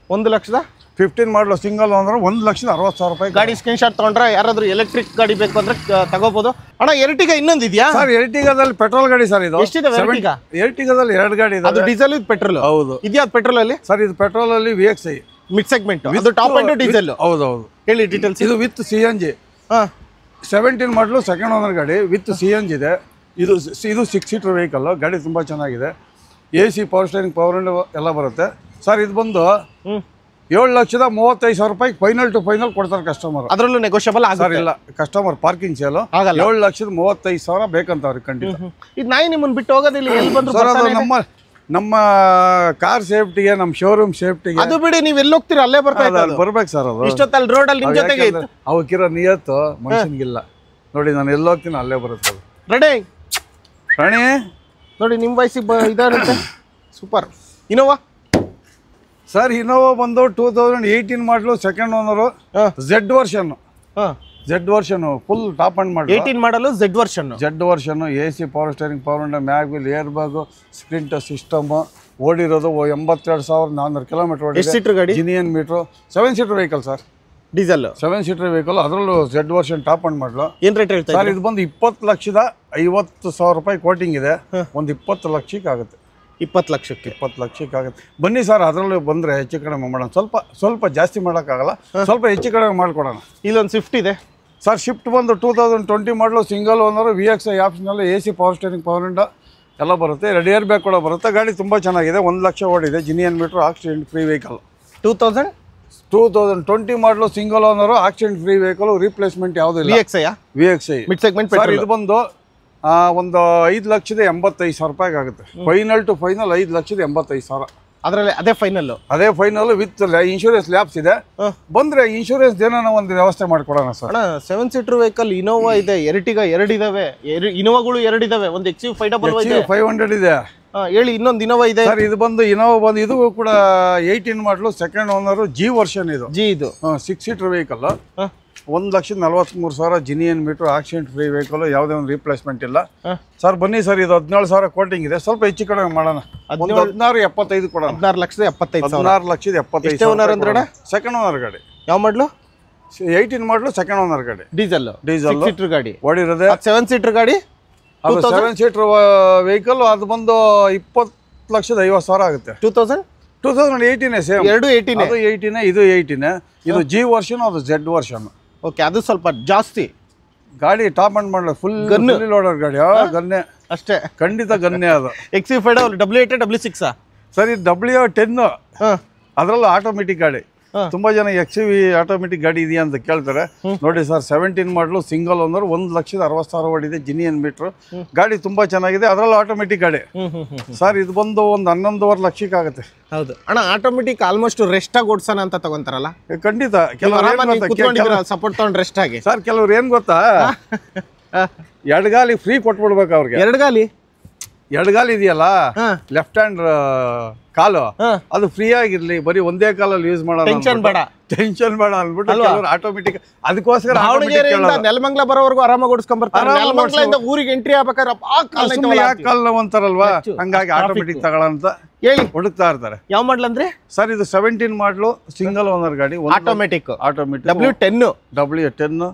15 ಮಾಡಲು, ಸಿಂಗಲ್ ಓನರ್, 1,60,000 ರೂಪಾಯಿ. ಗಾಡಿ ಸ್ಕ್ರೀನ್ ಶಾಟ್ ತಗೊಂಡ್ರೆ ಯಾರಾದ್ರೂ ಎಲೆಕ್ಟ್ರಿಕ್ ಗಾಡಿ ಬೇಕು ಅಂದ್ರೆ ತಗೋಬಹುದು. ಅಣ್ಣ ಎರ್ಟಿಗ ಇನ್ನೊಂದು ಇದೆಯಾ ಸರ್? ಎರ್ಟಿಗಾದಲ್ಲಿ ಪೆಟ್ರೋಲ್ ಗಾಡಿ ಸರ್. ಇದು ಎರ್ಟಿಗಾದಲ್ಲಿ 2 ಗಾಡಿ ಇದೆ. ಅದು ಡೀಸೆಲ್, ಇದು ಪೆಟ್ರೋಲ್. ಹೌದು. ಇದೆಯಾ ಪೆಟ್ರೋಲ್ ಅಲ್ಲಿ? ಸರ್ ಇದು ಪೆಟ್ರೋಲ್ ಅಲ್ಲಿ VXI ಮಿಡ್ ಸೆಗ್ಮೆಂಟ್. ಅದು ಟಾಪ್ ಅಂಡ್ ಡೀಸೆಲ್. ಹೌದೌದು. ಹೇಳಿ ಡೀಟೇಲ್ಸ್. ಇದು ವಿತ್ CNG. 17 ಮಾಡಲು, ಸೆಕೆಂಡ್ ಓನರ್ ಗಾಡಿ, ವಿತ್ CNG ಇದೆ. ಇದು 6 ಸೀಟರ್ ವೆಹಿಕಲ್. ಗಾಡಿ ತುಂಬಾ ಚೆನ್ನಾಗಿದೆ. AC power steering, power window ಎಲ್ಲ ಬರುತ್ತೆ ಸರ್. ಇದು ಬಂದು 7,35,000 ರೂಪಾಯಿ ಫೈನಲ್ ಟು ಫೈನಲ್ ಕೊಡ್ತಾರೆ ಕಸ್ಟಮರ್. ಅದರಲ್ಲೂ ನೆಗೋಷಿಯಬಲ್ ಆಗುತ್ತೆ? ಇಲ್ಲ, ಕಸ್ಟಮರ್ ಪಾರ್ಕಿಂಗ್ ಸೇಲು 7,35,000 ಬೇಕಂತ ಅವ್ರಿಗೆ ಖಂಡಿತ. ಇದು ನಾಯಿ ನಿಮ್ಮನ್ನ ಬಿಟ್ಟು ಹೋಗೋದಿಲ್ಲ. ಎಲ್ಲಿ ಬಂದ್ರು ನಮ್ಮ ಕಾರ್ ಸೇಫ್ಟಿಗೆ ನಮ್ಮ ಶೋರೂಮ್ ಸೇಫ್ಟಿಗೆ ಅದು ಬಿಡಿ ನೀವು ಎಲ್ಲಿ ಹೋಗ್ತೀರಾ ಅಲ್ಲೇ ಬರ್ತಾ ಇದ್ದಾರೆ ಬರ್ಬೇಕು ಸರ್ ಅದು ಇಷ್ಟೊತ್ತಲ್ಲಿ ರೋಡಲ್ಲಿ ನಿಮ್ಮ ಜೊತೆಗೆ ಇತ್ತು ಅವಕ್ಕಿರೋ ನಿಯತ್ತು ಮನುಷ್ಯನಿಗಿಲ್ಲ ನೋಡಿ ನಾನು ಎಲ್ಲಿ ಹೋಗ್ತೀನಿ ಅಲ್ಲೇ ಬರುತ್ತೆ ಅದು ರೆಡಿ ರಾಣಿ ನೋಡಿ ನಿಮ್ಮ ವಯಸ್ಸಿಗೆ ಇದಾಗುತ್ತೆ ಸೂಪರ್ ಇನೋವಾ ಸರ್ ಇನೋವಾ ಬಂದು 2018 model second owner Z version full top end ಮಾಡಿ 18 model Z version AC power steering power window mag wheel air bag screen touch system ಓಡಿರೋದು 82,400 ಕಿಲೋಮೀಟರ್ ಓಡಿದೆ. ಎಷ್ಟು ಸೀಟರ್ ಗಾಡಿ? Genuine meter 7 seater vehicle sir, diesel 7 seater vehicle, ಅದರಲ್ಲೂ Z version top end model. ಏನು rate ಹೇಳ್ತಾರೆ sir? ಇದು ಬಂದು 20,50,000 ರೂಪಾಯಿ ಕೋಟಿಂಗ್ ಇದೆ, ಒಂದು 20 ಲಕ್ಷಕ್ಕೆ ಆಗುತ್ತೆ. 20 ಲಕ್ಷಕ್ಕೆ ಆಗುತ್ತೆ. ಬನ್ನಿ ಸರ್, ಅದರಲ್ಲೂ ಬಂದರೆ ಹೆಚ್ಚು ಕಡಿಮೆ ಮಾಡೋಣ. ಸ್ವಲ್ಪ ಜಾಸ್ತಿ ಮಾಡೋಕ್ಕಾಗಲ್ಲ, ಸ್ವಲ್ಪ ಹೆಚ್ಚು ಕಡಿಮೆ ಮಾಡಿಕೊಡೋಣ. ಇಲ್ಲೊಂದು ಸ್ವಿಫ್ಟ್ ಇದೆ ಸರ್. ಶಿಫ್ಟ್ ಬಂದು 2020 ಮಾಡಲು single owner, VXI ಆಪ್ಷನಲ್ಲಿ, AC power steering power window ಎಲ್ಲ ಬರುತ್ತೆ, ರೆಡಿ ಏರ್ ಬ್ಯಾಗ್ ಕೂಡ ಬರುತ್ತೆ. ಗಾಡಿ ತುಂಬ ಚೆನ್ನಾಗಿದೆ, 1 ಲಕ್ಷ ಓಡಿದೆ, genuine meter, accident free vehicle. 2020 ಮಾಡಲು single owner, accident free vehicle, replacement ಯಾವುದೂ ಇಲ್ಲ. VXI mid segment. ಇದು ಬಂದು ಒಂದು 5,85,000 ರೂಪಾಯಿಗೆ ಆಗುತ್ತೆ. Final to final 5,85,000. ಅದರಲ್ಲಿ ಅದೇ ಫೈನಲ್ ವಿತ್ ಇನ್ಶೂರೆನ್ಸ್ ಲ್ಯಾಬ್ಸ್ ಇದೆ. ಬಂದ್ರೆ ಇನ್ಶೂರೆನ್ಸ್ ಏನೋ ಒಂದು ವ್ಯವಸ್ಥೆ ಮಾಡಿಕೊಡೋಣ ಸರ್. 7 ಸೀಟರ್ ವೆಹಿಕಲ್ ಇನೋವಾ ಇದೆ, ಎರ್ಟಿಗಾ 2 ಇದಾವೆ, ಇನೋವಾಗಳು 2 ಇದಾವೆ, ಒಂದು XUV500 ಇದೆ. ಹೇಳಿ, ಇನ್ನೊಂದು ಇನೋವಾ ಇದೆ ಸರ್. ಇದು ಬಂದು ಇನೋವಾ ಬಂದು ಇದು ಕೂಡ 18 ಮಾಡಲು, ಸೆಕೆಂಡ್ ಓನರು, G ವರ್ಷನ್ ಇದು. 6 seater vehicle, 1,43,000, genuine meter, accident free vehicle, ಯಾವುದೇ ಒಂದು ರೀಪ್ಲೇಸ್ಮೆಂಟ್ ಇಲ್ಲ. ಸರ್ ಬನ್ನಿ ಸರ್, ಇದು 17,000 ಕೋಟಿಂಗ್ ಇದೆ, ಸ್ವಲ್ಪ ಹೆಚ್ಚು ಕಡಿಮೆ ಮಾಡೋಣ. 16,75 ಕೊಡೋಣ. 16,75,000 ಓನರ್ ಅಂದ್ರೆ ಸೆಕೆಂಡ್ ಓನರ್ ಗಾಡಿ. ಯಾವ ಮಾಡಲು? 18 ಮಾಡಲು, ಸೆಕೆಂಡ್ ಓನರ್ ಗಾಡಿ, ಡೀಸೆಲ್ ಸೀಟರ್ ಗಾಡಿ ಓಡಿರೋದೆ. 7 ಸೀಟರ್ ಗಾಡಿ, ಅದು 7 ಸೀಟರ್ ವೆಹಿಕಲ್, ಅದು ಬಂದು 20,50,000 ಆಗುತ್ತೆ. 2018 ಸೇಮ್, ಎರಡು 18, ಅದು 18, ಇದು 18. ಇದು G ವರ್ಷನ್, ಅದು Z ವರ್ಷನ್. ಓಕೆ, ಅದು ಸ್ವಲ್ಪ ಜಾಸ್ತಿ. ಗಾಡಿ ಟಾಪ್ ಅಂಡ್ ಮಾಡಲು, ಫುಲ್ ಲೋಡರ್ ಗಾಡಿ, ಗನ್ನೆ ಅಷ್ಟೇ, ಖಂಡಿತ ಗನ್ನೆ. ಅದು XUV5 W8 W6 ಸರ್. ಇದು W10, ಅದರಲ್ಲೂ ಆಟೋಮೆಟಿಕ್ ಗಾಡಿ. ತುಂಬಾ ಜನ XUV ಆಟೋಮೆಟಿಕ್ ಗಾಡಿ ಇದೆಯಾ ಅಂತ ಕೇಳ್ತಾರೆ. ನೋಡಿ ಸರ್, 17 ಮಾಡಲು, ಸಿಂಗಲ್ ಓನರ್, 1,60,000 ಓಡಿದೆ, ಜಿನಿಯನ್ ಮೀಟ್ರು, ಗಾಡಿ ತುಂಬಾ ಚೆನ್ನಾಗಿದೆ, ಅದರಲ್ಲೂ ಆಟೋಮೆಟಿಕ್ ಗಾಡಿ. ಸರ್ ಇದು ಬಂದು ಒಂದು 11,5 ಲಕ್ಷಕ್ಕೆ ಆಗುತ್ತೆ. ಹೌದು ಅಣ್ಣ, ಆಟೋಮೆಟಿಕ್ ಆಲ್ಮೋಸ್ಟ್ ರೆಸ್ಟ್ ಆಗಿ ಓಡಿಸೋಣ ಅಂತ ತಗೊಂತಾರಲ್ಲ. ಖಂಡಿತ. ಕೆಲವರು ಸಪೋರ್ಟ್ ತಗೊಂಡು ರೆಸ್ಟ್ ಆಗಿ. ಸರ್ ಕೆಲವ್ರು ಏನ್ ಗೊತ್ತಾ, ಎಡಗಾಲಿ ಫ್ರೀ ಕೊಟ್ಬಿಡ್ಬೇಕು ಅವ್ರಿಗೆ. ಎಡಗಾಲಿ ಇದೆಯಲ್ಲ, ಲೆಫ್ಟ್ ಹ್ಯಾಂಡ್ ಕಾಲು, ಅದು ಫ್ರೀ ಆಗಿರ್ಲಿ, ಬರೀ ಒಂದೇ ಕಾಲಲ್ಲಿ ಯೂಸ್ ಮಾಡೋಣ, ಟೆನ್ಷನ್ ಬೇಡ ಅಂದ್ಬಿಟ್ಟು ಆಟೋಮೆಟಿಕ್. ಅದಕ್ಕೋಸ್ಕರ ನೆಲಮಂಗ್ಲ ಬರೋವರೆಗೂ ಆರಾಮಾಗಿ ಓಡಿಸ್ಕೊಂಡ್ಬರ್ತಾರೆ. ಊರಿಗೆ ಎಂಟ್ರಿ ಆಗ್ಬೇಕಾದ್ರೆ ಕಾಲ್ ಅಂತಾರಲ್ವಾ, ಹಂಗಾಗಿ ಆಟೋಮೆಟಿಕ್ ತಗೊಳ ಅಂತ ಹೇಳಿ ಹುಡುಕ್ತಾ ಇರ್ತಾರೆ. ಯಾವ ಮಾಡಲ್ ಅಂದ್ರೆ ಸರ್? ಇದು 17 ಮಾಡಲು, ಸಿಂಗಲ್ ಓನರ್ ಗಾಡಿ, ಆಟೋಮೆಟಿಕ್ W10,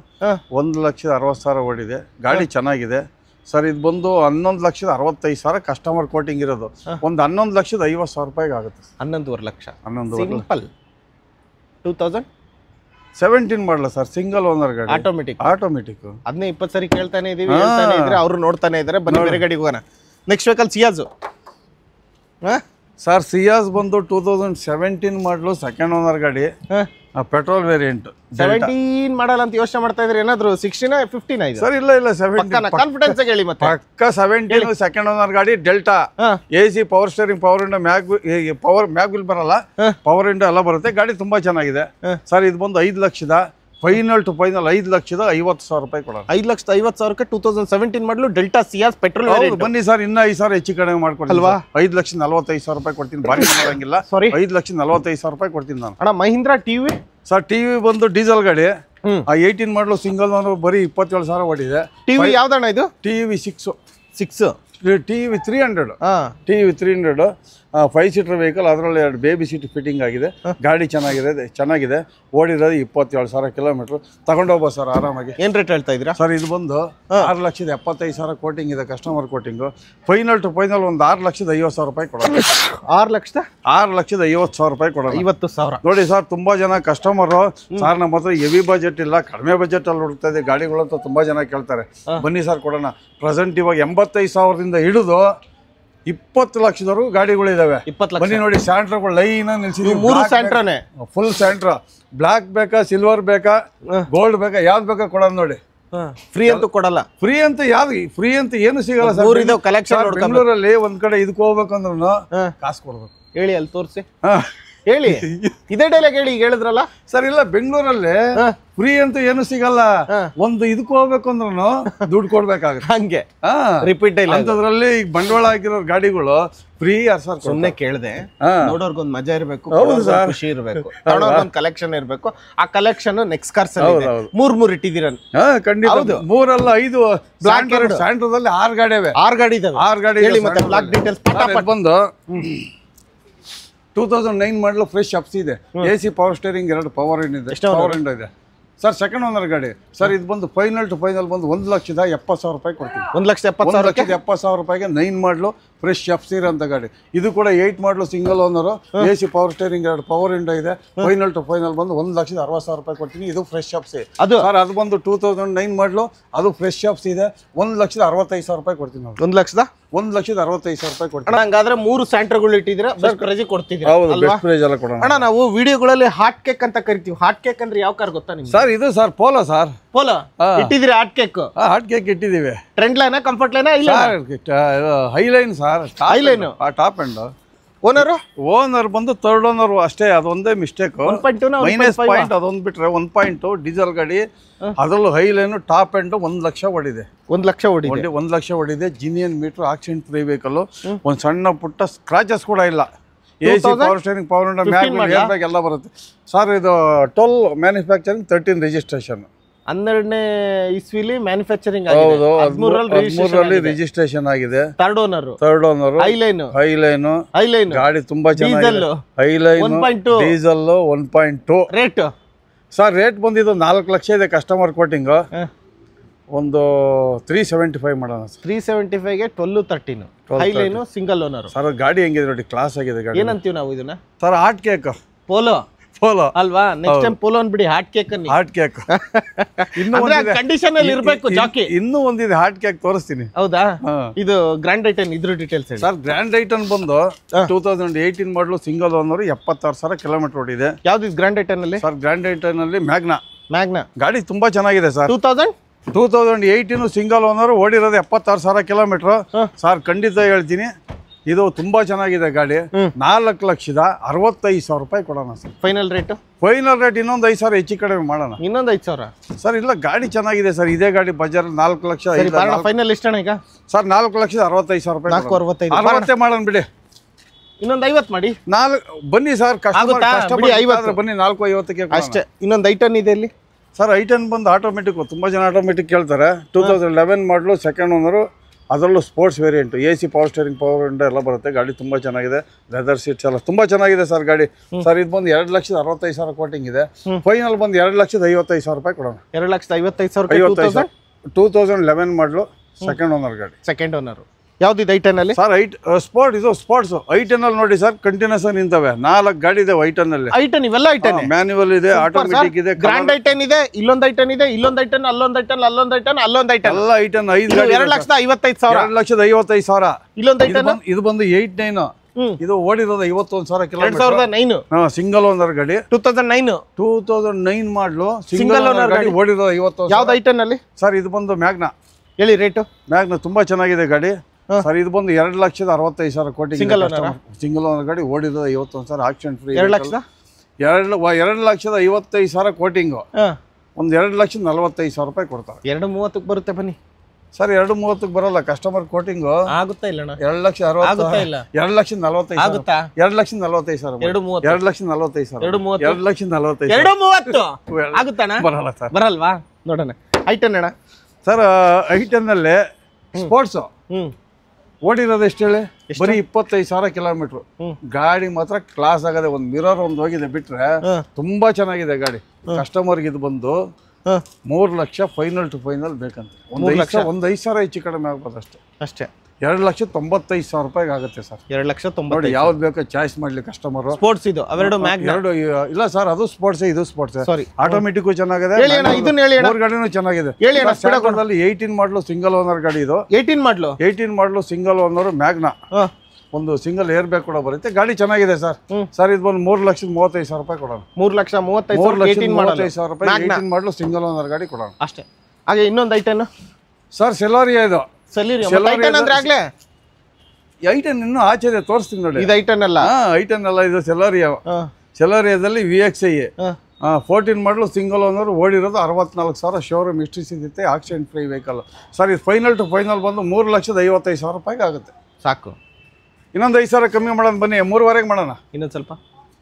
1,60,000 ಓಡಿದೆ, ಗಾಡಿ ಚೆನ್ನಾಗಿದೆ. ಸರ್ ಇದು ಬಂದು 11,65,000 ಕಸ್ಟಮರ್ ಕೋಟಿಂಗ್ ಇರೋದು, ಒಂದು 11,50,000 ರೂಪಾಯಿಗೆ ಆಗುತ್ತೆ. 11.5 ಲಕ್ಷ. 11 2017 ಮಾಡಲ್ಲ ಸರ್, ಸಿಂಗಲ್ ಓನರ್ ಗಾಡಿ, ಆಟೋಮೆಟಿಕ್. ಅದನ್ನೇ 20 ಸರಿ ಕೇಳ್ತಾನೆ ಇದೀವಿ, ಹೇಳ್ತಾನೆ ಇದ್ರೆ ಅವ್ರು ನೋಡ್ತಾನೆ ಇದ್ದಾರೆ. ಬನ್ನಿ ಬೇರೆ ಗಾಡಿಗೆ ಹೋಗೋಣ. Next vehicle ಸಿಯಾಜು. ಸರ್ ಸಿಯಾಜ್ ಬಂದು 2017 ಮಾಡಲು, ಸೆಕೆಂಡ್ ಓನರ್ ಗಾಡಿ, ಪೆಟ್ರೋಲ್ ವೇರಿಯಂಟ್. 17 ಮಾಡಲ್ ಅಂತ ಯೋಚನೆ ಮಾಡ್ತಾ ಇದ್ರೆ ಏನಾದ್ರು 16 15 ಸರ್? ಇಲ್ಲ 17 ಕಾನ್ಫಿಡೆನ್ಸ್ ಹೇಳಿ. ಮತ್ತೆ ಪಕ್ಕ 17 ಸೆಕೆಂಡ್ ಓನರ್ ಗಾಡಿ, delta, AC power steering power window, mag wheel ಬರಲ್ಲ, ಪವರ್ ವಿಂಡೋ ಎಲ್ಲ ಬರುತ್ತೆ. ಗಾಡಿ ತುಂಬಾ ಚೆನ್ನಾಗಿದೆ. ಸರ್ ಇದು ಬಂದು 5 ಲಕ್ಷದ ಫೈನಲ್ ಟು ಫೈನಲ್ 5,50,000 ರೂಪಾಯಿ ಕೊಡೋಣ. 5,50,000ಕ್ಕೆ 2017 ಮಾಡಲು, ಡೆಲ್ಟಾ ಸಿಯಾಸ್ ಪೆಟ್ರೋಲ್ ವೇರಿಯಂಟ್. ಬನ್ನಿ ಸರ್, ಇನ್ನ 5,000 ಹೆಚ್ಚು ಕಡಿಮೆ ಮಾಡ್ಕೊಡ್ತೀವಿ. 5,45,000 ರೂಪಾಯಿ ಕೊಡ್ತೀನಿ, ಬಾರಿ ಮಾಡಂಗಿಲ್ಲ. 5,45,000 ರೂಪಾಯಿ ಕೊಡ್ತೀನಿ ನಾನು. ಅಣ್ಣ ಮಹೀಂದ್ರಾ ಟಿವಿ. ಸರ್ ಟಿವಿ ಬಂದು ಡೀಸೆಲ್ ಗಾಡಿ, 18 ಮಾಡಲು, ಸಿಂಗಲ್ ಓನರ್, ಬರೀ 27,000 ಓಡಿದೆ. ಟಿವಿ ಯಾವ್ದಣ್ಣ ಇದು? ಟಿವಿ 6, ಟಿವಿ 300, 5 ಸೀಟರ್ ವೆಹಿಕಲ್, ಅದರಲ್ಲಿ 2 ಬೇಬಿ ಸೀಟ್ ಫಿಟ್ಟಿಂಗ್ ಆಗಿದೆ. ಗಾಡಿ ಚೆನ್ನಾಗಿದೆ, ಓಡಿರೋದು 27,000 ಕಿಲೋಮೀಟರ್. ತಗೊಂಡೋಗ್ಬೋದು ಸರ್ ಆರಾಮಾಗಿ. ಏನ್ ರೇಟ್ ಹೇಳ್ತಾ ಇದ್ದೀರಾ ಸರ್? ಇದು ಬಂದು 6,75,000 ಕೋಟಿಂಗ್ ಇದೆ, customer quoting. Final to final ಒಂದು 6,50,000 ರೂಪಾಯಿ ಕೊಡೋಣ. 6,50,000 ರೂಪಾಯಿ ಕೊಡೋಣ. 50,000. ನೋಡಿ ಸರ್, ತುಂಬಾ ಜನ ಕಸ್ಟಮರ್, ಸರ್ ನಮ್ಮ ಹತ್ರ ಹೆವಿ ಬಜೆಟ್ ಇಲ್ಲ, ಕಡಿಮೆ ಬಜೆಟ್ ಅಲ್ಲಿ ಹುಡುಕ್ತಾ ಇದೆ ಗಾಡಿಗಳು ಅಂತ ತುಂಬಾ ಜನ ಕೇಳ್ತಾರೆ. ಬನ್ನಿ ಸರ್, ಕೊಡೋಣ. ಪ್ರೆಸೆಂಟ್ ಇವಾಗ 85,000ದಿಂದ ಹಿಡಿದು 20 ಲಕ್ಷದವರೆಗೂ ಗಾಡಿಗಳಿದಾವೆ. ಬನ್ನಿ ನೋಡಿ, ಸ್ಯಾಂಟ್ರಾಗಳು ಲೈನ್ ನಿಲ್ಸಿದ್ವಿ. 3 ಸ್ಯಾಂಟ್ರಾನೇ, ಫುಲ್ ಸ್ಯಾಂಟ್ರಾ. ಬ್ಲಾಕ್ ಬೇಕಾ, ಸಿಲ್ವರ್ ಬೇಕಾ, ಗೋಲ್ಡ್ ಬೇಕಾ, ಯಾವ್ದು ಬೇಕಾ ಕೊಡೋಣ ನೋಡಿ. ಫ್ರೀ ಅಂತೂ ಕೊಡಲ್ಲ. ಫ್ರೀ ಅಂತ ಯಾವ್ದು ಫ್ರೀ ಅಂತ ಏನು ಸಿಗಲ್ಲ ಸರ್. ಕಲೆಕ್ಷನ್ ಬೆಂಗಳೂರಲ್ಲಿ ಒಂದ್ ಕಡೆ ಇದಕ್ಕೆ ಹೋಗ್ಬೇಕಂದ್ರೂ ಕಾಸು ಕೊಡ್ಬೇಕು. ಹೇಳಿ ಅಲ್ಲಿ ತೋರಿಸಿ ಹೇಳಿ, ಇದೇ ಡೈಲಾಗ್ ಹೇಳಿ, ಈಗ ಹೇಳಿದ್ರಲ್ಲ ಸರ್. ಇಲ್ಲ, ಬೆಂಗಳೂರಲ್ಲಿ ಫ್ರೀ ಅಂತ ಏನು ಸಿಗಲ್ಲ. ಒಂದು ಇದಕ್ಕೆ ಹೋಗ್ಬೇಕು ಅಂದ್ರೂ ದುಡ್ಡು ಕೊಡ್ಬೇಕಾಗುತ್ತೆ. ಹಂಗೆ ರಿಪೀಟ್ ಇಲ್ಲ ಅಂತದ್ರಲ್ಲಿ ಈಗ ಬಂಡವಾಳ ಹಾಕಿರೋ ಗಾಡಿಗಳು ಫ್ರೀ ಸರ್. ಸುಮ್ನೆ ಕೇಳ್ದೆ, ನೋಡೋರ್ಗೊಂದ್ ಮಜಾ ಇರ್ಬೇಕು, ಖುಷಿ ಇರ್ಬೇಕು, ಒಂದ್ ಕಲೆಕ್ಷನ್ ಇರ್ಬೇಕು. ಆ ಕಲೆಕ್ಷನ್ ನೆಕ್ಸ್ಟ್ ಕಾರ್ಸ್ ಮೂರ್ ಇಟ್ಟಿದ್ದೀರ? ಖಂಡಿತ 3 ಅಲ್ಲ 5. ಬ್ಲಾಕ್ ಸ್ಯಾಂಟ್ರದಲ್ಲಿ 6 ಗಾಡಿ ಇವೆ. 6 ಗಾಡಿ ಇದಾವೆ. 6 ಗಾಡಿ ಹೇಳಿ ಮತ್ತೆ ಬ್ಲಾಕ್ ಡೀಟೇಲ್ಸ್. ಬಂದು 2009 ಮಾಡಲು ಫ್ರೆಶ್ ಅಪ್ಸ್ ಇದೆ. AC power steering, 2 power window ಇದೆ ಸರ್. ಸೆಕೆಂಡ್ ಓನರ್ ಗಾಡಿ ಸರ್. ಇದು ಬಂದು ಫೈನಲ್ ಟು ಫೈನಲ್ ಬಂದು 1,70,000 ರೂಪಾಯಿ ಕೊಡ್ತೀವಿ. 1,70,000 ರೂಪಾಯಿಗೆ 9 ಮಾಡಲು ಫ್ರೆಶ್ ಎಫ್ ಸಿ ಅಂತ ಗಾಡಿ. ಇದು ಕೂಡ 8 ಮಾಡಲು single owner, AC power steering, 2 power window ಇದೆ. ಫೈನಲ್ ಟು ಫೈನಲ್ ಬಂದು 1,60,000 ರೂಪಾಯಿ ಕೊಡ್ತೀನಿ. ಇದು ಫ್ರೆಶ್ ಎಫ್ ಸಿ ಸರ್. ಅದು ಬಂದು 2009 ಮಾಡಲು, ಅದು ಫ್ರೆಶ್ ಎಫ್ ಸಿ ಇದೆ. 1,65,000 ರೂಪಾಯಿ ಕೊಡ್ತೀನಿ. 1,65,000 ರೂಪಾಯಿ ಕೊಡ್ತೀನಿ. ಹಂಗಾದ್ರೆ 3 ಸ್ಯಾಂಟ್ರ್ಗಳು ಇಟ್ಟಿದ್ರೆ ಬೆಸ್ಟ್ ಪ್ರೈಸ್ ಕೊಡ್ತಿದ್ದೀರಾ? ಅಣ್ಣ, ನಾವು ವಿಡಿಯೋಗಳಲ್ಲಿ ಹಾಟ್ ಕೇಕ್ ಅಂತ ಕರಿತೀವಿ. ಹಾಟ್ ಕೇಕ್ ಅಂದ್ರೆ ಯಾವ ಕಾರ್ ಗೊತ್ತಾ ನಿಮ್ಗೆ? ಸರ್ ಇದು ಸರ್ ಪೋಲೋ ಸರ್. ಪೋಲೋ ಇಟ್ಟಿದ್ದೀರಿ? ಹಾಟ್ ಕೇಕ್ ಇಟ್ಟಿದ್ದೀವಿ. ಟ್ರೆಂಡ್ ಲೈನಾ, ಕಂಫರ್ಟ್ ಲೈನಾ? ಇಲ್ಲ, Highline sir. Highline top end. Owner ಬಂದು 3rd ಓನರ್ ಅಷ್ಟೇ. ಅದೊಂದೇ ಮಿಸ್ಟೇಕ್. ಮೈನಸ್ ಪಾಯಿಂಟ್ ಅದೊಂದು ಬಿಟ್ರೆ 1 ಪಾಯಿಂಟ್ ಡೀಸೆಲ್ ಗಾಡಿ. ಅದರಲ್ಲೂ ಹೈಲೈನ್ ಟಾಪ್ ಎಂಡ್ 1 ಲಕ್ಷ ಓಡಿದೆ. 1 ಲಕ್ಷ ಓಡಿದೆ. 1 ಲಕ್ಷ ಓಡಿದೆ. Genuine meter, accident free vehicle. ಒಂದು ಸಣ್ಣ ಪುಟ್ಟ ಸ್ಕ್ರಾಚಸ್ ಕೂಡ ಇಲ್ಲ. AC power steering, power window, air bag ಎಲ್ಲ ಬರುತ್ತೆ ಸರ್. ಇದು 12 ಮ್ಯಾನುಫ್ಯಾಕ್ಚರಿಂಗ್, 13 ರಿಜಿಸ್ಟ್ರೇಷನ್. 12ನೇ ಇಸ್ವಿಲಿ ಮ್ಯಾನುಫ್ಯಾಕ್ಚರಿಂಗ್. 13ರಲ್ಲಿ ರಿಜಿಸ್ಟ್ರೇಷನ್ ಆಗಿದೆ. 3rd owner. ಹೈಲೈನ್ ಗಾಡಿ ತುಂಬಾ ಚೆನ್ನಾಗಿದೆ. Highline diesel 1.2. Rate sir rate ಬಂದಿದ್ದು 4 ಲಕ್ಷ ಇದೆ. ಕಸ್ಟಮರ್ ಕೋಟಿಂಗ್ ಒಂದು 375 ಮಾಡೋಣ ಸರ್. 375ಗೆ 12-13 ಹೈಲೈನ್ ಸಿಂಗಲ್ ಓನರ್. ಸರ್ ಗಾಡಿ ಹೆಂಗಿದೆ ನೋಡಿ, ಕ್ಲಾಸ್ ಆಗಿದೆ ಗಾಡಿ. ಏನಂತೀವಿ ನಾವು ಇದನ್ನ ಸರ್? Hot cake. ಪೋಲೋ ಅಲ್ವಾ? ನೆಕ್ಸ್ಟ್ ಟೈಮ್ ಪೋಲೋ ಅನ್ಬಿಡಿ, ಹಾಟ್ ಕೇಕ್ ಅನ್ನಿ. ಹಾಟ್ ಕೇಕ್ ಇನ್ನು ಕಂಡೀಷನ್ ಅಲ್ಲಿ ಇರಬೇಕು ಜಾಕಿ. ಇನ್ನೂ ಒಂದಿದೆ ಹಾಟ್ ಕೇಕ್, ತೋರಿಸ್ತೀನಿ. ಹೌದಾ? ಇದು ಗ್ರ್ಯಾಂಡ್ ಐಟನ್, ಇದ್ರ ಡೀಟೇಲ್ಸ್ ಹೇಳಿ ಸರ್. ಗ್ರ್ಯಾಂಡ್ ಐಟನ್ ಬಂದು 2018 ಮಾಡಲು ಸಿಂಗಲ್ ಓನರ್, 76,000 ಕಿಲೋಮೀಟರ್ ಓಡಿದೆ. ಯಾವ್ದು ಗ್ರ್ಯಾಂಡ್ ಐಟನ್ ಅಲ್ಲಿ? ಸರ್ ಗ್ರ್ಯಾಂಡ್ ಐಟನ್ ಅಲ್ಲಿ ಮ್ಯಾಗ್ನಾ ಗಾಡಿ ತುಂಬಾ ಚೆನ್ನಾಗಿದೆ ಸರ್. 2018 ಸಿಂಗಲ್ ಓನರ್, ಓಡಿರೋದು 76,000 ಕಿಲೋಮೀಟರ್. ಸರ್ ಖಂಡಿತ ಹೇಳ್ತೀನಿ, ಇದು ತುಂಬಾ ಚೆನ್ನಾಗಿದೆ ಗಾಡಿ. 4,65,000 ರೂಪಾಯಿ ಕೊಡೋಣ ಸರ್. ಫೈನಲ್ ರೇಟ್ ಇನ್ನೊಂದು 5,000 ಹೆಚ್ಚು ಕಡಿಮೆ ಮಾಡೋಣ. ಇನ್ನೊಂದು 5,000 ಸರ್. ಇಲ್ಲ, ಗಾಡಿ ಚೆನ್ನಾಗಿದೆ ಸರ್. ಇದೇ ಗಾಡಿ ಬಜಾರ್ 4 ಲಕ್ಷ. ಫೈನಲ್ ಎಷ್ಟು ಈಗ ಸರ್? 4,65,000 ರೂಪಾಯಿ. 4,65,000 ಮಾಡೋಣ ಬಿಡಿ. ಇನ್ನೊಂದು 50 ಮಾಡಿ. ಬನ್ನಿ ಸರ್, ಬನ್ನಿ. 4,50ಕ್ಕೆ ಅಷ್ಟೇ. ಇನ್ನೊಂದು ಐಟನ್ ಇದೆ ಇಲ್ಲಿ ಸರ್. ಐಟನ್ ಬಂದು ಆಟೋಮೆಟಿಕ್. ತುಂಬಾ ಜನ ಆಟೋಮೆಟಿಕ್ ಕೇಳ್ತಾರೆ. 2011 ಮಾಡಲು, ಸೆಕೆಂಡ್ ಓನರು. ಅದರಲ್ಲೂ sports variant. AC power steering, power window ಎಲ್ಲ ಬರುತ್ತೆ. ಗಾಡಿ ತುಂಬಾ ಚೆನ್ನಾಗಿದೆ. ಲೆದರ್ ಸೀಟ್ಸ್ ಎಲ್ಲ ತುಂಬಾ ಚೆನ್ನಾಗಿದೆ ಸರ್ ಗಾಡಿ. ಸರ್ ಇದು ಬಂದು 2,65,000 ಕೋಟಿಂಗ್ ಇದೆ. ಫೈನಲ್ ಬಂದು 2,55,000 ರೂಪಾಯಿ ಕೊಡೋಣ. 2,55,000. 2011 ಮಾಡಲು, ಸೆಕೆಂಡ್ ಓನರ್ ಗಾಡಿ. ಸೆಕೆಂಡ್ ಓನರ್ ಯಾವ್ದಿದೆ ಐಟನ್ ಅಲ್ಲಿ ಸರ್? ಸ್ಪೋರ್ಟ್ಸ್ ಐಟನ್ ಅಲ್ಲಿ ನೋಡಿ ಸರ್, ಕಂಟಿನ್ಯೂಸ್ ನಿಂತವೆ. 4 ಗಾಡಿ ಇದೆ ಐಟನ್ ಅಲ್ಲಿ. ಐಟನ್ ಇವೆಲ್ಲ ಐಟನ್, ಮ್ಯಾನ್ಯುವಲ್ ಇದೆ, ಆಟೋಮೆಟಿಕ್ ಇದೆ, ಗ್ರ್ಯಾಂಡ್ ಐಟನ್ ಇದೆ, ಇಲ್ಲೊಂದು ಐಟನ್ ಇದೆ, ಇಲ್ಲೊಂದು ಐಟನ್, ಅಲ್ಲೊಂದು ಐಟನ್, ಅಲ್ಲೊಂದು ಐಟನ್, ಅಲ್ಲೊಂದು ಐಟನ್, ಎಲ್ಲ ಐಟನ್. 2,55,000. 2,55,000. ಇಲ್ಲೊಂದು ಐಟನ್. ಇದು ಬಂದು 89. ಇದು ಓಡಿರೋದು 51,000 ಕಿಲೋಮೀಟರ್. 2009 ಸಿಂಗಲ್ ಓನರ್ ಗಾಡಿ. 2009 ಮಾಡಲು ಸಿಂಗಲ್ ಓನರ್ ಗಾಡಿ. ಓಡಿರೋದು 50,000. ಯಾವ್ದು ಐಟನ್ ಅಲ್ಲಿ ಸರ್? ಇದು ಬಂದು ಮ್ಯಾಗ್ನಾ. ಹೇಳಿ ರೇಟ್. ಮ್ಯಾಗ್ನಾ ತುಂಬಾ ಚೆನ್ನಾಗಿದೆ ಗಾಡಿ ಸರ್. ಇದು ಬಂದು 2,65,000 ಕೋಟಿ. ಸಿಂಗಲ್ ಓನರ್ ಗಾಡಿ. ಓಡಿರೋದು 51,000. Accident free. 2,55,000 ಕೋಟಿಂಗು. ಒಂದು 2,45,000 ರೂಪಾಯಿ ಕೊಡ್ತಾರೆ. 2,30ಕ್ಕೆ ಬರುತ್ತೆ ಬನ್ನಿ ಸರ್. 2,30ಕ್ಕೆ ಬರಲ್ಲ. ಕಸ್ಟಮರ್ ಕೋಟಿಂಗ್ ಆಗುತ್ತಾ ಇಲ್ಲ? 2,60,000. 2,45,000 ಆಗುತ್ತಾ? 2,45,000. 2,45,000. 2,30 ಆಗುತ್ತಾನ? ಬರಲ್ಲ ಸರ್. ಬರಲ್ವಾ? ನೋಡೋಣ. ಐಟನ್ ಅಣ್ಣ ಸರ್. ಐಟನ್ ಅಲ್ಲಿ ಸ್ಪೋರ್ಟ್ಸ್ ಓಡಿರೋದು ಎಷ್ಟು ಹೇಳಿ? ಬರೀ 25,000 ಕಿಲೋಮೀಟರ್. ಗಾಡಿ ಮಾತ್ರ ಕ್ಲಾಸ್ ಆಗದೆ. ಒಂದು ಮಿರರ್ ಒಂದು ಹೋಗಿದೆ ಬಿಟ್ರೆ ತುಂಬಾ ಚೆನ್ನಾಗಿದೆ ಗಾಡಿ. ಕಸ್ಟಮರ್ಗೆ ಇದು ಬಂದು 3 ಲಕ್ಷ ಫೈನಲ್ ಟು ಫೈನಲ್ ಬೇಕಂತ. ಒಂದು 5,000 ಹೆಚ್ಚು ಕಡಿಮೆ ಆಗ್ಬೋದು ಅಷ್ಟೇ. 2,95,000 ರೂಪಾಯಿಗೆ ಆಗುತ್ತೆ ಸರ್. 2,90,000 ನೋಡಿ, ಯಾವ್ದು ಬೇಕೋ ಚಾಯ್ಸ್ ಮಾಡ್ಲಿ ಕಸ್ಟಮರ್. ಸ್ಪೋರ್ಟ್ಸ್ ಇದು ಅವೆರಡು ಎರಡು ಇಲ್ಲ ಸರ್. ಅದು ಸ್ಪೋರ್ಟ್ಸ್, ಇದು ಸ್ಪೋರ್ಟ್ಸ್. ಸಾರಿ, ಆಟೋಮೆಟಿಕ್ ಚೆನ್ನಾಗಿದೆ. ಮೂರು ಗಾಡಿನೂ ಚೆನ್ನಾಗಿದೆ. 18 ಮಾಡಲು ಸಿಂಗಲ್ ಓನರ್ ಗಾಡಿ ಇದು. 18 ಮಾಡಲು ಸಿಂಗಲ್ ಓನರ್ ಮ್ಯಾಗ್ನಾ. ಒಂದು ಸಿಂಗಲ್ ಏರ್ ಬ್ಯಾಗ್ ಕೂಡ ಬರುತ್ತೆ. ಗಾಡಿ ಚೆನ್ನಾಗಿದೆ ಸರ್. ಸರ್ ಇದು ಬಂದು 3,35,000 ರೂಪಾಯಿ ಕೊಡೋಣ. 3,35,000 ರೂಪಾಯಿ. 18 ಮಾಡಲು ಸಿಂಗಲ್ ಓನರ್ ಗಾಡಿ ಕೊಡೋಣ ಅಷ್ಟೇ. ಹಾಗೆ ಇನ್ನೊಂದು ಐಟನ್ ಸರ್ ಸೆಲೋರಿಯಾ ಇದು. ಐಟನ್ ಅಂದ್ರೆ ಆಗ್ಲೇ ಐಟನ್ ಇನ್ನೂ ಆಚೆ ಇದೆ, ತೋರಿಸ್ತೀನಿ ನೋಡಿ. ಇದು ಐಟನ್ ಅಲ್ಲ? ಐಟನ್ ಅಲ್ಲ, ಇದು ಸೆಲೋರಿಯಾ. ಸೆಲೋರಿಯಾದಲ್ಲಿ VXI 14 ಮಾಡಲು ಸಿಂಗಲ್ ಓನರ್, ಓಡಿರೋದು 64,000, ಶೋರೂಮ್ ಹಿಸ್ಟ್ರಿ ಸಿಗುತ್ತೆ, ಆಕ್ಸಿಡೆಂಟ್ ಫ್ರೀ ವೆಹಿಕಲ್ ಸರ್. ಇದು ಫೈನಲ್ ಟು ಫೈನಲ್ ಬಂದು 3,55,000 ರೂಪಾಯಿಗೆ ಆಗುತ್ತೆ. ಸಾಕು, ಇನ್ನೊಂದು 5,000 ಕಮ್ಮಿ ಮಾಡೋಣ ಬನ್ನಿ, 3,500 ಮಾಡೋಣ. ಇನ್ನೊಂದು ಸ್ವಲ್ಪ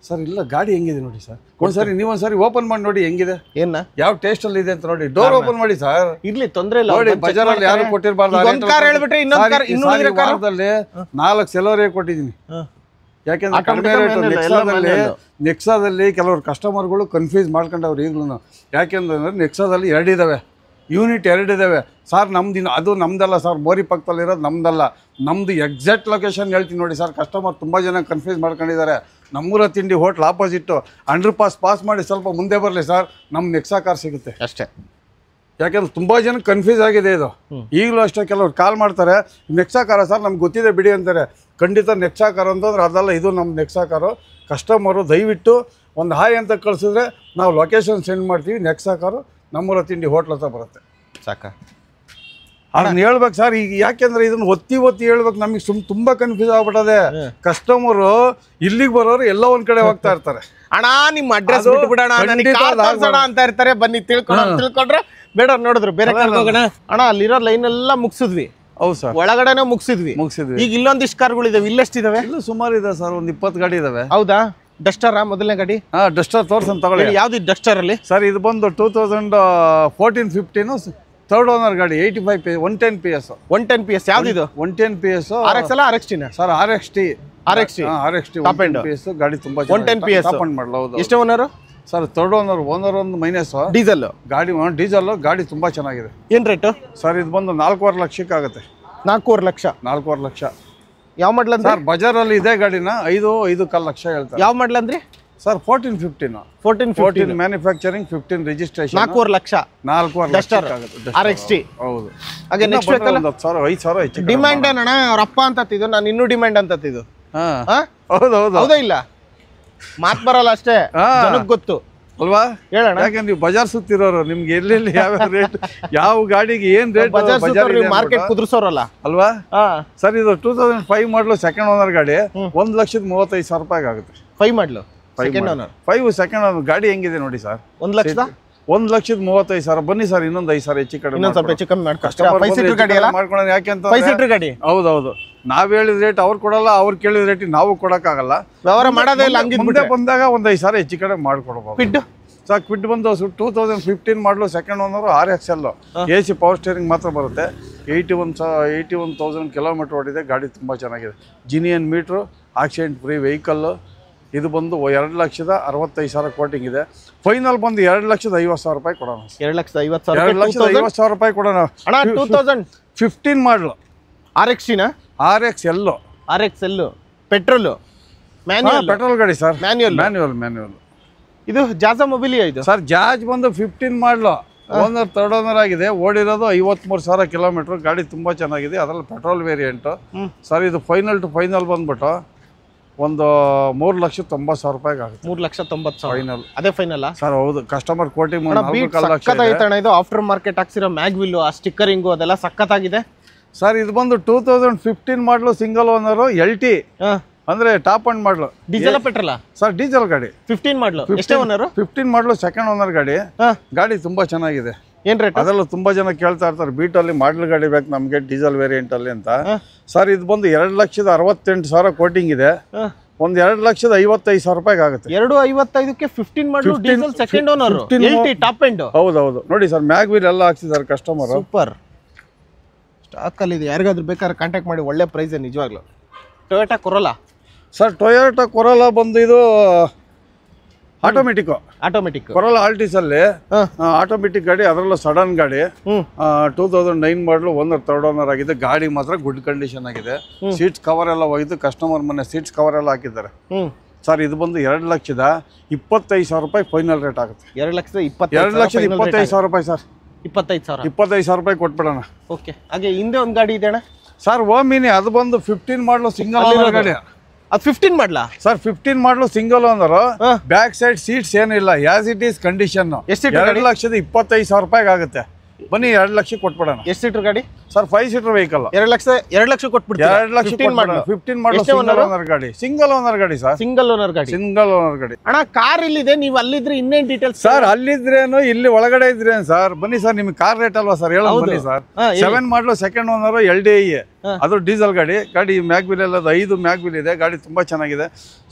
ಸರ್ ಇಲ್ಲ, ಗಾಡಿ ಹೆಂಗಿದೆ ನೋಡಿ ಸರ್. ಒಂದ್ಸರಿ ನೀವೊಂದ್ಸರಿ ಓಪನ್ ಮಾಡಿ ನೋಡಿ ಹೆಂಗಿದೆ, ಏನ ಯಾವ ಟೇಸ್ಟ್ ಅಲ್ಲಿ ಇದೆ ಅಂತ ನೋಡಿ. ಡೋರ್ ಓಪನ್ ಮಾಡಿ ಸರ್. ಇರ್ಲಿ, ತೊಂದ್ರೆ ಇಲ್ಲ. ನೋಡಿ, ಬಜಾರಲ್ಲಿ ಯಾರು ಕೊಟ್ಟಿರಬಾರ್ದು. 4 ಸೆಲೋರಿಯಾ ಕೊಟ್ಟಿದ್ದೀನಿ. ಯಾಕೆಂದ್ರೆ ಕಡಿಮೆ ರೇಟ್. ನೆಕ್ಸಾದಲ್ಲಿ ಕೆಲವರು ಕಸ್ಟಮರ್ಗಳು ಕನ್ಫ್ಯೂಸ್ ಮಾಡ್ಕೊಂಡವ್ರು ಈಗಲೂ. ಯಾಕೆಂದ್ರೆ ನೆಕ್ಸಾದಲ್ಲಿ 2 ಇದಾವೆ, ಯೂನಿಟ್ 2 ಇದಾವೆ ಸರ್. ನಮ್ದಿನ ಅದು ನಮ್ದಲ್ಲ ಸರ್, ಮೋರಿ ಪಕ್ಕದಲ್ಲಿರೋದು ನಮ್ದಲ್ಲ. ನಮ್ದು ಎಕ್ಸಾಕ್ಟ್ ಲೊಕೇಶನ್ ಹೇಳ್ತೀನಿ ನೋಡಿ ಸರ್. ಕಸ್ಟಮರ್ ತುಂಬ ಜನ ಕನ್ಫ್ಯೂಸ್ ಮಾಡ್ಕೊಂಡಿದ್ದಾರೆ. ನಮ್ಮೂರ ತಿಂಡಿ ಹೋಟ್ಲ್ ಆಪೋಸಿಟ್ಟು ಅಂಡರ್ ಪಾಸ್ ಮಾಡಿ ಸ್ವಲ್ಪ ಮುಂದೆ ಬರಲಿ ಸರ್, ನಮ್ಮ ನೆಕ್ಸಾ ಕಾರ್ ಸಿಗುತ್ತೆ ಅಷ್ಟೇ. ಯಾಕೆಂದ್ರೆ ತುಂಬ ಜನ ಕನ್ಫ್ಯೂಸ್ ಆಗಿದೆ ಇದು. ಈಗಲೂ ಅಷ್ಟೇ ಕೆಲವ್ರು ಕಾಲ್ ಮಾಡ್ತಾರೆ, ನೆಕ್ಸಾ ಕಾರ ಸರ್ ನಮ್ಗೆ ಗೊತ್ತಿದೆ ಬಿಡಿ ಅಂತಾರೆ. ಖಂಡಿತ ನೆಕ್ಸಾ ಕಾರು ಅಂತಂದ್ರೆ ಅದಲ್ಲ, ಇದು ನಮ್ಮ ನೆಕ್ಸಾ ಕಾರು. ಕಸ್ಟಮರು ದಯವಿಟ್ಟು ಒಂದು ಹಾಯ್ ಅಂತ ಕಳಿಸಿದ್ರೆ ನಾವು ಲೊಕೇಶನ್ ಸೆಂಡ್ ಮಾಡ್ತೀವಿ. ನೆಕ್ಸಾ ಕಾರು ನಮ್ಮೂರ ತಿಂಡಿ ಹೋಟ್ಲ್ ಹತ್ರ ಬರುತ್ತೆ. ಸಾಕ ಅದನ್ನ ಹೇಳ್ಬೇಕು ಸರ್. ಈಗ ಯಾಕೆಂದ್ರೆ ಇದನ್ನ ಒತ್ತಿ ಹೇಳ್ಬೇಕು, ನಮಗೆ ತುಂಬ ಕನ್ಫ್ಯೂಸ್ ಆಗ್ಬಿಟ್ಟದೆ. ಕಸ್ಟಮರು ಇಲ್ಲಿಗೆ ಬರೋರು ಎಲ್ಲ ಒಂದ್ ಕಡೆ ಹೋಗ್ತಾ ಇರ್ತಾರೆ. ಅಣ್ಣ ನಿಮ್ಮ ಅಡ್ರೆಸ್ ಬಿಟ್ಬಿಡೋಣ ಅಂತ ಇರ್ತಾರೆ. ಬನ್ನಿ ತಿಳ್ಕೊಂಡ್ರೆ ಬೇಡ, ನೋಡಿದ್ರು ಬೇರೆ ಹೋಗೋಣ. ಅಣ್ಣ ಅಲ್ಲಿರೋ ಲೈನ್ ಎಲ್ಲ ಮುಗಿಸಿದ್ವಿ. ಹೌದು ಸರ್, ಒಳಗಡೆನೆ ಮುಗಿಸಿದ್ವಿ. ಈಗ ಇಲ್ಲೊಂದಿಷ್ಟು ಕಾರ್ಗಳಿದಾವೆ. ಇಲ್ಲೆಷ್ಟಿದಾವೆ? ಇಲ್ಲ ಸುಮಾರು ಇದೆ ಸರ್, ಒಂದು 20 ಗಾಡಿ ಇದಾವೆ. ಹೌದಾ? ಡಸ್ಟರ್ ಮೊದಲನೇ ಗಾಡಿ? ಡಸ್ಟರ್ ತೋರ್ಸಂತ ತಗೊಳ್ಳಿ. ಯಾವ್ದು ಡಸ್ಟರ್ ಅಲ್ಲಿ? ಸರ್ ಇದು ಬಂದು 2014-15 ಥರ್ಡ್ ಓನರ್ ಗಾಡಿ, 85 110 PS. 110 PS ಯಾವ್ದಿದು? 110 PS RX ಅಲ್ಲ RXT sir? RXT top end PS ಗಾಡಿ ತುಂಬಾ 110 PS ಟಾಪ್ ಎಂಡ್ ಮಾಡಲ್ಲ. ಹೌದು. ಎಷ್ಟು ಓನರ್ ಸರ್? ಥರ್ಡ್ ಓನರ್ ಒಂದು ಮೈನಸ್. ಡೀಸೆಲ್ ಗಾಡಿ, ಡೀಸೆಲ್ ಗಾಡಿ ತುಂಬಾ ಚೆನ್ನಾಗಿದೆ. ಏನ್ ರೇಟ್ ಸರ್? ಇದು ಬಂದು 4.5 ಲಕ್ಷಕ್ಕೆ ಆಗುತ್ತೆ. 4.5 ಲಕ್ಷ? 4.5 ಲಕ್ಷ. ಯಾವ ಮಾಡಲ್ ಅಂದ್ರೆ? ಸರ್ ಬಜಾರಲ್ಲಿ ಇದೇ ಗಾಡಿನ 5.5 ಲಕ್ಷ ಹೇಳ್ತಾರೆ. ಯಾವ ಮಾಡಲ್ ಅಂದ್ರೆ sir? 14-15 manufacturing, 15 registration. 4.5 lakh. 4.5 lakh ಆಗುತ್ತೆ. RXT. ಹೌದು. ಹಾಗೆ ನೆಕ್ಸ್ಟ್ ವೆಹಿಕಲ್ 5,000 ಹೆಚ್ಚು ಡಿಮ್ಯಾಂಡ್ ಏನಣ್ಣ? ಅವ್ರ ಅಪ್ಪ ಅಂತತ್ತಿದ್ದು, ನಾನು ಇನ್ನೂ ಡಿಮ್ಯಾಂಡ್ ಅಂತತ್ತಿದ್ದು. ಹೌದು ಹೌದು. ಹೌದಾ? ಇಲ್ಲ ಮಾತ್ ಬರಲ್ಲ ಅಷ್ಟೇ, ಜನಕ್ಕೆ ಗೊತ್ತು ಅಲ್ವಾ? ಹೇಳೋಣ. ಯಾಕಂದ್ರೆ ನೀವು ಬಜಾರ್ ಸುತ್ತಿರೋರು, ನಿಮ್ಗೆ ಎಲ್ಲೆಲ್ಲಿ ಯಾವ ರೇಟ್, ಯಾವ ಗಾಡಿಗೆ ಏನ್ ರೇಟ್ ಮಾರ್ಕೆಟ್ ಕುದುರ್ಸೋರಲ್ಲ ಅಲ್ವಾ? ಸರ್ ಇದು 2005 ಮಾಡಲು ಸೆಕೆಂಡ್ ಓನರ್ ಗಾಡಿ, 1,35,000 ರೂಪಾಯಿಗೆ ಆಗುತ್ತೆ. 5 ಮಾಡಲು ಸೆಕೆಂಡ್ ಓನರ್. 5 ಸೆಕೆಂಡ್ ಓನರ್ ಗಾಡಿ ಹೆಂಗಿದೆ ನೋಡಿ ಸರ್. 1,35,000. ಬನ್ನಿ ಸರ್, ಇನ್ನೊಂದು 5,000 ಹೆಚ್ಚು ಕಡಿಮೆ, ಇನ್ನೊಂದು ಸ್ವಲ್ಪ ಹೆಚ್ಚು ಕಮ್ಮಿ ಮಾಡ್ಕೊಳ್ಳೋಣ. ಯಾಕೆಂತ 5 ಸೀಟರ್ ಗಾಡಿ. ಹೌದೌದು. ನಾವ್ ಹೇಳಿದ ರೇಟ್ ಅವ್ರು ಕೊಡಲ್ಲ, ಅವ್ರು ಕೇಳಿದ ರೇಟ್ ನಾವು ಕೊಡಕ್ಕಾಗಲ್ಲ. ವ್ಯವಹಾರ ಮಾಡೋದೇ ಇಲ್ಲ. ಮುಂದೆ ಬಂದಾಗ ಒಂದು 5,000 ಹೆಚ್ಚು ಕಡಿಮೆ ಮಾಡ್ಕೊಡ್ಬೋದು. ಕ್ವಿಡ್ ಸರ್ ಕ್ವಿಡ್ ಬಂದು 2015 ಮಾಡಲು second owner, RXL AC power steering ಮಾತ್ರ ಬರುತ್ತೆ. 81,000 ಕಿಲೋಮೀಟರ್ ಓಡಿದೆ. ಗಾಡಿ ತುಂಬ ಚೆನ್ನಾಗಿದೆ. Genuine meter, accident free vehicle. ಇದು ಬಂದು 2,65,000 ಕೋಟಿಂಗ್ ಇದೆ. ಫೈನಲ್ ಬಂದು 2,50,000 ರೂಪಾಯಿ ಕೊಡೋಣ. 2,50,000 ರೂಪಾಯಿ ಕೊಡೋಣ. 2015 ಮಾಡಲು RXT ನ? RXL petrol manual? ಪೆಟ್ರೋಲ್ ಗಾಡಿ ಸರ್. ಮ್ಯಾನ್ಯುಯಲ್. ಇದು ಜಾಜಾ ಮೊಬಿಲಿಯಾ ಇದು ಸರ್? ಜಾಜ್ ಬಂದು 15 ಮಾಡಲು, ಓನರ್ ಥರ್ಡ್ ಓನರ್ ಆಗಿದೆ. ಓಡಿರೋದು 53,000 ಕಿಲೋಮೀಟರ್. ಗಾಡಿ ತುಂಬಾ ಚೆನ್ನಾಗಿದೆ, ಅದರಲ್ಲಿ ಪೆಟ್ರೋಲ್ ವೇರಿಯಂಟ್. ಸರ್ ಇದು ಫೈನಲ್ ಟು ಫೈನಲ್ ಬಂದ್ಬಿಟ್ಟು ಒಂದು 3,90,000 ರೂಪಾಯಿಗೆ ಆಗುತ್ತೆ. 3,90,000 ಫೈನಲ್. ಅದೇ ಫೈನಲ್ ಸರ್? ಹೌದು. ಕಸ್ಟಮರ್ ಕೋಟಿ ಇದು ಆಫ್ಟರ್ ಮಾರ್ಕೆಟ್ ಹಾಕ್ಸಿರೋ ಮ್ಯಾಗ್ವಿಲ್, ಆ ಸ್ಟಿಕ್ಕರಿಂಗು ಅದೆಲ್ಲ ಸಖತ್ತಾಗಿದೆ. ಸರ್ ಇದು ಬಂದು 2015 ಮಾಡಲು ಸಿಂಗಲ್ ಓನರ್, LT ಅಂದ್ರೆ ಟಾಪ್ ಅಂಡ್ ಮಾಡಲು. Diesel petrol? ಸರ್ ಡೀಸೆಲ್ ಗಾಡಿ. 15 ಮಾಡಲು. ಎಷ್ಟೇ ಓನರ್? 15 ಮಾಡಲು ಸೆಕೆಂಡ್ ಓನರ್ ಗಾಡಿ. ಗಾಡಿ ತುಂಬಾ ಚೆನ್ನಾಗಿದೆ. ಏನ್ ರೇಟ್? ಅದರಲ್ಲೂ ತುಂಬಾ ಜನ ಕೇಳ್ತಾ ಇರ್ತಾರೆ, ಬೀಟಲ್ಲಿ ಮಾಡಲ್ ಗಾಡಿ ಬೇಕು ನಮ್ಗೆ ಡೀಸೆಲ್ ವೇರಿಯಂಟ್ ಅಲ್ಲಿ ಅಂತ. ಸರ್ ಇದು ಬಂದು 2,68,000 ಕೋಟಿಂಗ್ ಇದೆ. ಒಂದು 2,55,000 ರೂಪಾಯಿಗೆ ಆಗುತ್ತೆ. 2,55ಕ್ಕೆ 15 ಮಾಡಲು diesel second owner, LT top end. ಹೌದೌದು. ನೋಡಿ ಸರ್, ಮ್ಯಾಗ್ವಿಲ್ ಎಲ್ಲ ಹಾಕ್ಸಿದ್ದಾರೆ ಕಸ್ಟಮರ್. ಸೂಪರ್ ಸ್ಟಾಕ್ ಅಲ್ಲಿ ಇದೆ. ಯಾರಿಗಾದ್ರೂ ಬೇಕಾದ್ರೆ ಕಾಂಟ್ಯಾಕ್ಟ್ ಮಾಡಿ, ಒಳ್ಳೆ ಪ್ರೈಸ್ ನಿಜವಾಗ್ಲು. Toyota corolla? Sir Toyota corolla ಬಂದು ಇದು ಆಟೋಮೆಟಿಕ್ ಕೊರೋಲಾ ಆಲ್ಟಿಸ್ ಅಲ್ಲಿ ಆಟೋಮೆಟಿಕ್ ಗಾಡಿ. ಅದರಲ್ಲೂ ಸಡನ್ ಗಾಡಿ. 2009 ಮಾಡಲು, ಓನರ್ ಥರ್ಡ್ ಓನರ್ ಆಗಿದೆ. ಗಾಡಿ ಮಾತ್ರ ಗುಡ್ ಕಂಡೀಷನ್ ಆಗಿದೆ. ಸೀಟ್ಸ್ ಕವರ್ ಎಲ್ಲ ಹೋಗಿದ್ದು, ಕಸ್ಟಮರ್ ಮೊನ್ನೆ ಸೀಟ್ಸ್ ಕವರ್ ಎಲ್ಲ ಹಾಕಿದ್ದಾರೆ. ಸರ್ ಇದು ಬಂದು 2,25,000 ರೂಪಾಯಿ ಫೈನಲ್ ರೇಟ್ ಆಗುತ್ತೆ. 2,25,000 ರೂಪಾಯಿ ಸರ್. 25,000 ರೂಪಾಯಿ ಕೊಟ್ಬಿಡೋಣ. ಓಕೆ. ಹಾಗೆ ಹಿಂದೆ ಒಂದು ಗಾಡಿ ಇದೆ ಅಣ್ಣ ಸರ್, ಓಮಿನಿ. ಅದು ಬಂದು 15 ಮಾಡಲು ಸಿಂಗಲ್ ಓನರ್ ಗಾಡಿ. ಅದು 15 ಮಾಡಲಾ sir? 15 model single owner. Back side seats ಏನಿಲ್ಲ, ಆಸ್ ಇಟ್ ಈಸ್ ಕಂಡೀಷನ್. 2,25,000 ರೂಪಾಯಿಗೆ ಆಗುತ್ತೆ. ಬನ್ನಿ 2 ಲಕ್ಷ ಕೊಟ್ಬಿಡೋಣ. ಎಷ್ಟು ಸೀಟರ್ ಗಾಡಿ ಸರ್? 5 seater vehicle. 2 ಲಕ್ಷ ಕೊಟ್ಬಿಡ್ತೀವಿ. 2 ಲಕ್ಷ 15 ಮಾಡಲು ಸಿಂಗಲ್ ಓನರ್ ಗಾಡಿ. ಸಿಂಗಲ್ ಓನರ್ ಗಾಡಿ ಸರ್. ಸಿಂಗಲ್ ಓನರ್ ಗಾಡಿ. ಅಣ್ಣ ಕಾರ್ ಇಲ್ಲಿದೆ, ನೀವು ಅಲ್ಲಿದ್ರೆ ಇನ್ನೇನ್ ಡೀಟೇಲ್ಸ್ ಸರ್? ಅಲ್ಲಿದ್ರೇನು ಇಲ್ಲಿ ಒಳಗಡೆ ಇದ್ರೇನು ಸರ್? ಬನ್ನಿ ಸರ್, ನಿಮ್ಗೆ ಕಾರ್ ರೇಟ್ ಅಲ್ವಾ ಸರ್, ಹೇಳೋದು ಬನ್ನಿ ಸರ್. 7 ಮಾಡಲು ಸೆಕೆಂಡ್ ಓನರ್ LDI, ಅದು ಡೀಸೆಲ್ ಗಾಡಿ. ಗಾಡಿ ಮ್ಯಾಗ್ವಿಲ್ ಎಲ್ಲ 5 ಮ್ಯಾಗ್ವಿಲ್ ಇದೆ. ಗಾಡಿ ತುಂಬಾ ಚೆನ್ನಾಗಿದೆ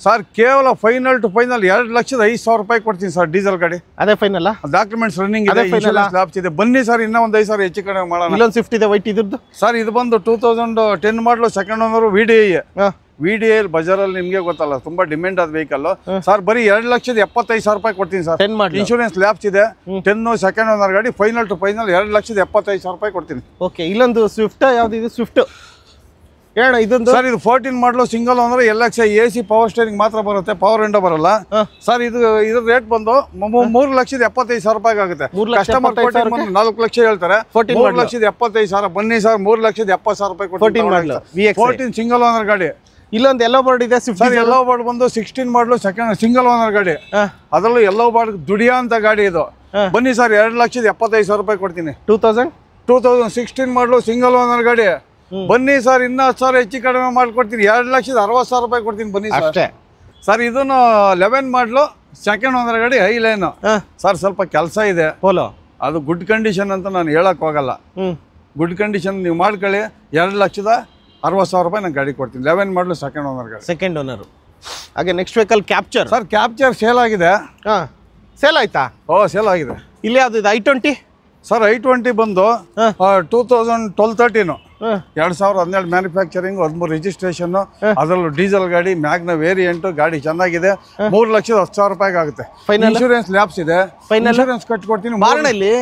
ಸರ್. ಕೇವಲ ಫೈನಲ್ ಟು ಫೈನಲ್ 2,05,000 ರೂಪಾಯಿ ಕೊಡ್ತೀನಿ ಸರ್ ಡೀಸೆಲ್ ಗಾಡಿ. ಅದೇ ಫೈನಲ್. ಡಾಕ್ಯುಮೆಂಟ್ಸ್ ರನ್ನಿಂಗ್ ಇದೆ, ಇನ್ಶೂರೆನ್ಸ್ ಲ್ಯಾಬ್ಸ್ ಇದೆ. ಬನ್ನಿ ಸರ್, ಇನ್ನೂ ಒಂದು 5,000 ಹೆಚ್ಚು ಕಡಿಮೆ ಮಾಡೋಣ. ಇಲ್ಲೊಂದು ಸ್ವಿಫ್ಟ್ ಇದೆ ವೈಟ್ ಇದ್ರದ್ದು ಸರ್. ಇದು ಬಂದು 2010 ಮಾಡಲು ಸೆಕೆಂಡ್ ಓನರ್ VDI ಬಜಾರಲ್ಲಿ ನಿಮ್ಗೆ ಗೊತ್ತಲ್ಲ, ತುಂಬಾ ಡಿಮ್ಯಾಂಡ್ ಆದ ವೆಹಿಕಲ್ ಸರ್. ಬರೀ 2,75,000 ರೂಪಾಯಿ ಕೊಡ್ತೀನಿ ಸರ್. ಇನ್ಶೂರೆನ್ಸ್ ಲ್ಯಾಬ್ಸ್ ಇದೆ. 10 ಸೆಕೆಂಡ್ ಓನರ್ ಗಾಡಿ. ಫೈನಲ್ ಟು ಫೈನಲ್ 2,75,000 ರೂಪಾಯಿ ಕೊಡ್ತೀನಿ. ಓಕೆ, ಇಲ್ಲೊಂದು ಸ್ವಿಫ್ಟ್ ಯಾವ್ದು ಇದು? ಸ್ವಿಫ್ಟ್ ಹೇಳ. ಇದೊಂದು ಸರ್ ಇದು 14 ಮಾಡಲು single owner LXi AC power steering ಮಾತ್ರ ಬರುತ್ತೆ, ಪವರ್ ವಿಂಡೋ ಬರಲ್ಲ ಸರ್. ಇದ್ರ ರೇಟ್ ಬಂದು 3,75,000 ರೂಪಾಯಿ ಆಗುತ್ತೆ. ಕಸ್ಟಮರ್ 4 ಲಕ್ಷ ಹೇಳ್ತಾರೆ, 3,75,000. ಬನ್ನಿ ಸರ್, 3,70,000 ರೂಪಾಯಿ ಕೊಡ್ತೀನಿ. 14 ಸಿಂಗಲ್ ಓನರ್ ಗಾಡಿ. ಇಲ್ಲೊಂದು ಎಲ್ಲೋ ಬೋರ್ಡ್ ಇದೆ ಸರ್. ಎಲ್ಲೋ ಬೋರ್ಡ್ ಬಂದು 16 ಮಾಡಲು ಸೆಕೆಂಡ್ ಸಿಂಗಲ್ ಓನರ್ ಗಾಡಿ. ಅದರಲ್ಲೂ ಎಲ್ಲೋ ಬೋರ್ಡ್ ದುಡಿಯೋ ಅಂತ ಗಾಡಿ ಇದು. ಬನ್ನಿ ಸರ್, 2,75,000 ರೂಪಾಯಿ ಕೊಡ್ತೀನಿ. 2016 ಮಾಡಲು ಸಿಂಗಲ್ ಓನರ್ ಗಾಡಿ. ಬನ್ನಿ ಸರ್, ಇನ್ನೂ 10,000 ಹೆಚ್ಚು ಕಡಿಮೆ ಮಾಡ್ಕೊಡ್ತೀನಿ. 2,60,000 ರೂಪಾಯಿ ಕೊಡ್ತೀನಿ. ಬನ್ನಿ ಸರ್. ಸರ್ ಇದನ್ನು 11 ಮಾಡಲು ಸೆಕೆಂಡ್ ಓನರ್ ಗಾಡಿ, ಹೈ ಲೈನ್ ಸರ್. ಸ್ವಲ್ಪ ಕೆಲಸ ಇದೆ, ಅದು ಗುಡ್ ಕಂಡೀಷನ್ ಅಂತ ನಾನು ಹೇಳಕ್ ಹೋಗಲ್ಲ. ಗುಡ್ ಕಂಡೀಷನ್ ನೀವು ಮಾಡ್ಕೊಳ್ಳಿ. 2,60,000 ರೂಪಾಯಿ ನಾನು ಗಾಡಿ ಕೊಡ್ತೀನಿ. 11 ಮಾಡಲು ಸೆಕೆಂಡ್ ಓನರ್ ಗಾಡಿ. Second owner. ಹಾಗೆ next vehicle Captur. Sir Captur sale ಆಗಿದೆ. ಸೇಲ್ ಆಯ್ತಾ? ಸೇಲ್ ಆಗಿದೆ. ಇಲ್ಲಿ ಯಾವ್ದು ಇದು? I20 sir. I20 ಬಂದು 2012-13 2017 ಮ್ಯಾನುಫ್ಯಾಕ್ಚರಿಂಗ್, 13 ರಿಜಿಸ್ಟ್ರೇಷನ್. ಅದರಲ್ಲೂ ಡೀಸೆಲ್ ಗಾಡಿ, ಮ್ಯಾಗ್ನ ವೇರಿಯಂಟ್ ಗಾಡಿ ಚೆನ್ನಾಗಿದೆ. 3,10,000 ರೂಪಾಯಿ ಆಗುತ್ತೆ. ಇನ್ಶೂರೆನ್ಸ್ ಲ್ಯಾಬ್ಸ್ ಇದೆ. ಇನ್ಶೂರೆನ್ಸ್ ಕಟ್ಕೊಡ್ತೀನಿ. ಮಾರಣಲ್ಲಿ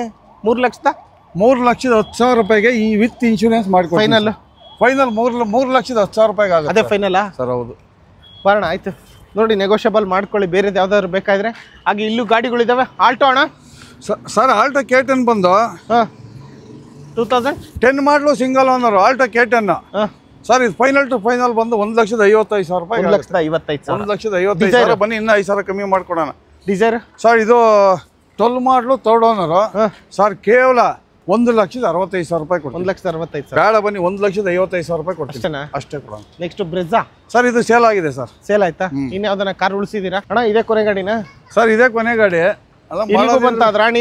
3,10,000 ರೂಪಾಯಿಗೆ ಈ ವಿತ್ ಇನ್ಶೂರೆನ್ಸ್ ಮಾಡ್ಕೊಡ್ತೀನಿ. ಫೈನಲ್ 3,10,000 ರೂಪಾಯಿಗೆ ಆಗುತ್ತೆ. ಅದೇ ಫೈನಲ್ ಸರ್? ಹೌದು. ಬಾರಣ ಆಯ್ತು ನೋಡಿ, ನೆಗೋಷಿಯಬಲ್ ಮಾಡ್ಕೊಳ್ಳಿ. ಬೇರೆದು ಯಾವ್ದಾದ್ರು ಬೇಕಾದ್ರೆ. ಹಾಗೆ ಇಲ್ಲೂ ಗಾಡಿಗಳಿದಾವೆ. ಆಲ್ಟೋ ಅಣ್ಣ ಸರ್. ಆಲ್ಟೋ K10 ಬಂದು 2010 ಮಾಡಲು single owner Alto K10 sir. ಇದು ಫೈನಲ್ ಟು ಫೈನಲ್ ಬಂದು 1,55,000 ರೂಪಾಯಿ. 1,55,000. ಬನ್ನಿ, ಇನ್ನೂ 5,000 ಕಮ್ಮಿ ಮಾಡ್ಕೊಡೋಣ. ಡಿಸೈರ್ ಸರ್ ಇದು 12 ಮಾಡಲು ಥರ್ಡ್ ಓನರ್ ಸರ್. ಕೇವಲ 1,65,000 ರೂಪಾಯಿ ಕೊಡ್ತೀನಿ. 1,65,000 ಬೇಡ, ಬನ್ನಿ 1,55,000 ರೂಪಾಯಿ ಕೊಡ್ತೀನಿ. ಅಷ್ಟೇ ಕೊಡೋಣ. Next Brezza sir. ಇದು ಸೇಲ್ ಆಗಿದೆ ಸರ್. ಸೇಲ್ ಆಯ್ತಾ? ಇನ್ನು ಯಾವ್ದನ್ನ ಕಾರ್ ಉಳಿಸಿದೀರಾ ಅಣ್ಣ? ಇದೇ ಕೊನೆ ಗಾಡಿನ ಸರ್? ಇದೇ ಕೊನೆ ಗಾಡಿ. ಇಲ್ಲಿಗೂ ಬಂತ ಅದ್ ರಾಣಿ?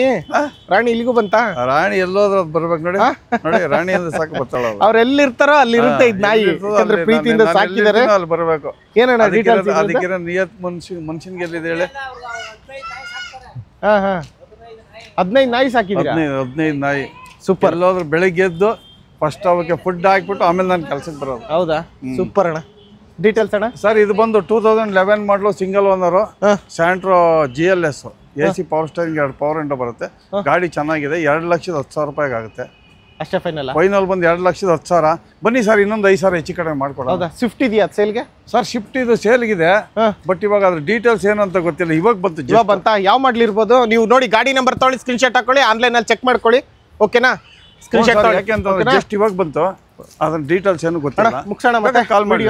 ಇಲ್ಲಿಗೂ ಬಂತ? ರಾಣಿ ಎಲ್ಲೋದ್ರ ಬರ್ಬೇಕು ನೋಡಿ. ನೋಡಿ, ರಾಣಿ ಅಂದ್ರೆ ಸಾಕು ಬರ್ತಾಳ. ಅವ್ರ ಎಲ್ಲಿರ್ತಾರೋ ಅಲ್ಲಿ ಇರುತ್ತೆ ಇದು ನಾಯಿ. ಪ್ರೀತಿಯಿಂದ ಸಾಕಿದ್ದಾರೆ. ಅಲ್ಲಿ ಬರ್ಬೇಕು. ಏನಣ್ಣ ಡೀಟೇಲ್ಸ್? ಅದಕ್ಕೆ ನಿಯತ್ ಮನುಷ್ಯನ್ಗೆ ಎಲ್ಲಿದೆ ಹೇಳಿ? 15 ನಾಯಿ ಸಾಕಿದ್ದೀರಾ? 15 ನಾಯಿ. ಸೂಪರ್. ಎಲ್ಲೋದ್ರ ಬೆಳಿಗ್ಗೆ ಎದ್ದು ಫಸ್ಟ್ ಅವಕ್ಕೆ ಫುಡ್ ಹಾಕ್ಬಿಟ್ಟು ಆಮೇಲೆ ನಾನು ಕೆಲ್ಸಕ್ಕೆ ಬರೋದು. ಹೌದಾ? ಸೂಪರ್ ಅಣ್ಣ. ಡೀಟೇಲ್ಸ್ ಅಣ್ಣ? ಸರ್ ಇದು ಬಂದು 2011 ಮಾಡಲು single owner Santro GLS AC power steering, 2 power window ಬರುತ್ತೆ. ಗಾಡಿ ಚೆನ್ನಾಗಿದೆ. 2,10,000 ರೂಪಾಯಿಗೆ ಆಗುತ್ತೆ. ಅಷ್ಟೇ ಫೈನಲ್? ಫೈನಲ್ ಬಂದು 2,10,000. ಬನ್ನಿ ಸರ್, ಇನ್ನೊಂದು 5,000 ಹೆಚ್ಚು ಕಡಿಮೆ ಮಾಡ್ಕೊಡೋಣ. ಹೌದಾ? ಸ್ವಿಫ್ಟ್ ಇದೆಯಾ ಸೇಲ್ಗೆ? ಸರ್ ಶಿಫ್ಟ್ ಇದು ಸೇಲ್ಗಿದೆ, ಬಟ್ ಇವಾಗ ಅದ್ರ ಡೀಟೇಲ್ಸ್ ಏನು ಅಂತ ಗೊತ್ತಿಲ್ಲ. ಇವಾಗ ಬಂತ. ಯಾವ ಮಾಡ್ಲಿ ಇರ್ಬೋದು? ನೀವು ನೋಡಿ, ಗಾಡಿ ನಂಬರ್ ತೊಗೊಳ್ಳಿ, ಸ್ಕ್ರೀನ್ ಶಾಟ್ ಹಾಕೊಳ್ಳಿ, ಆನ್ಲೈನಲ್ಲಿ ಚೆಕ್ ಮಾಡ್ಕೊಳ್ಳಿ. ಓಕೆನಾ? ಸ್ಕ್ರೀನ್ ಶಾಟ್ ಯಾಕೆಂತಂದ್ರೆ ಜಸ್ಟ್ ಇವಾಗ ಬಂತು, ಅದ್ರ ಡೀಟೇಲ್ಸ್ ಏನು ಗೊತ್ತಿಲ್ಲ. ಮುಗಿಸೋಣ ಮತ್ತೆ ಕಾಲ್ ಮಾಡಿ.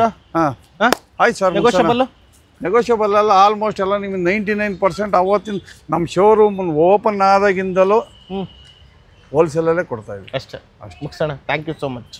ಆಯ್ತು ಸರ್. ನೆಗೋಷಿಯಬಲ್ ಅಲ್ಲ, ಆಲ್ಮೋಸ್ಟ್ ಎಲ್ಲ ನಿಮಗೆ 99% ಅವತ್ತಿನ ನಮ್ಮ ಶೋರೂಮ್ ಓಪನ್ ಆದಾಗಿಂದಲೂ ಹೋಲ್ಸೇಲಲ್ಲೇ ಕೊಡ್ತಾ ಇದ್ದೀವಿ. ಅಷ್ಟೇ. ಮುಗಿಸೋಣ. Thank you so much.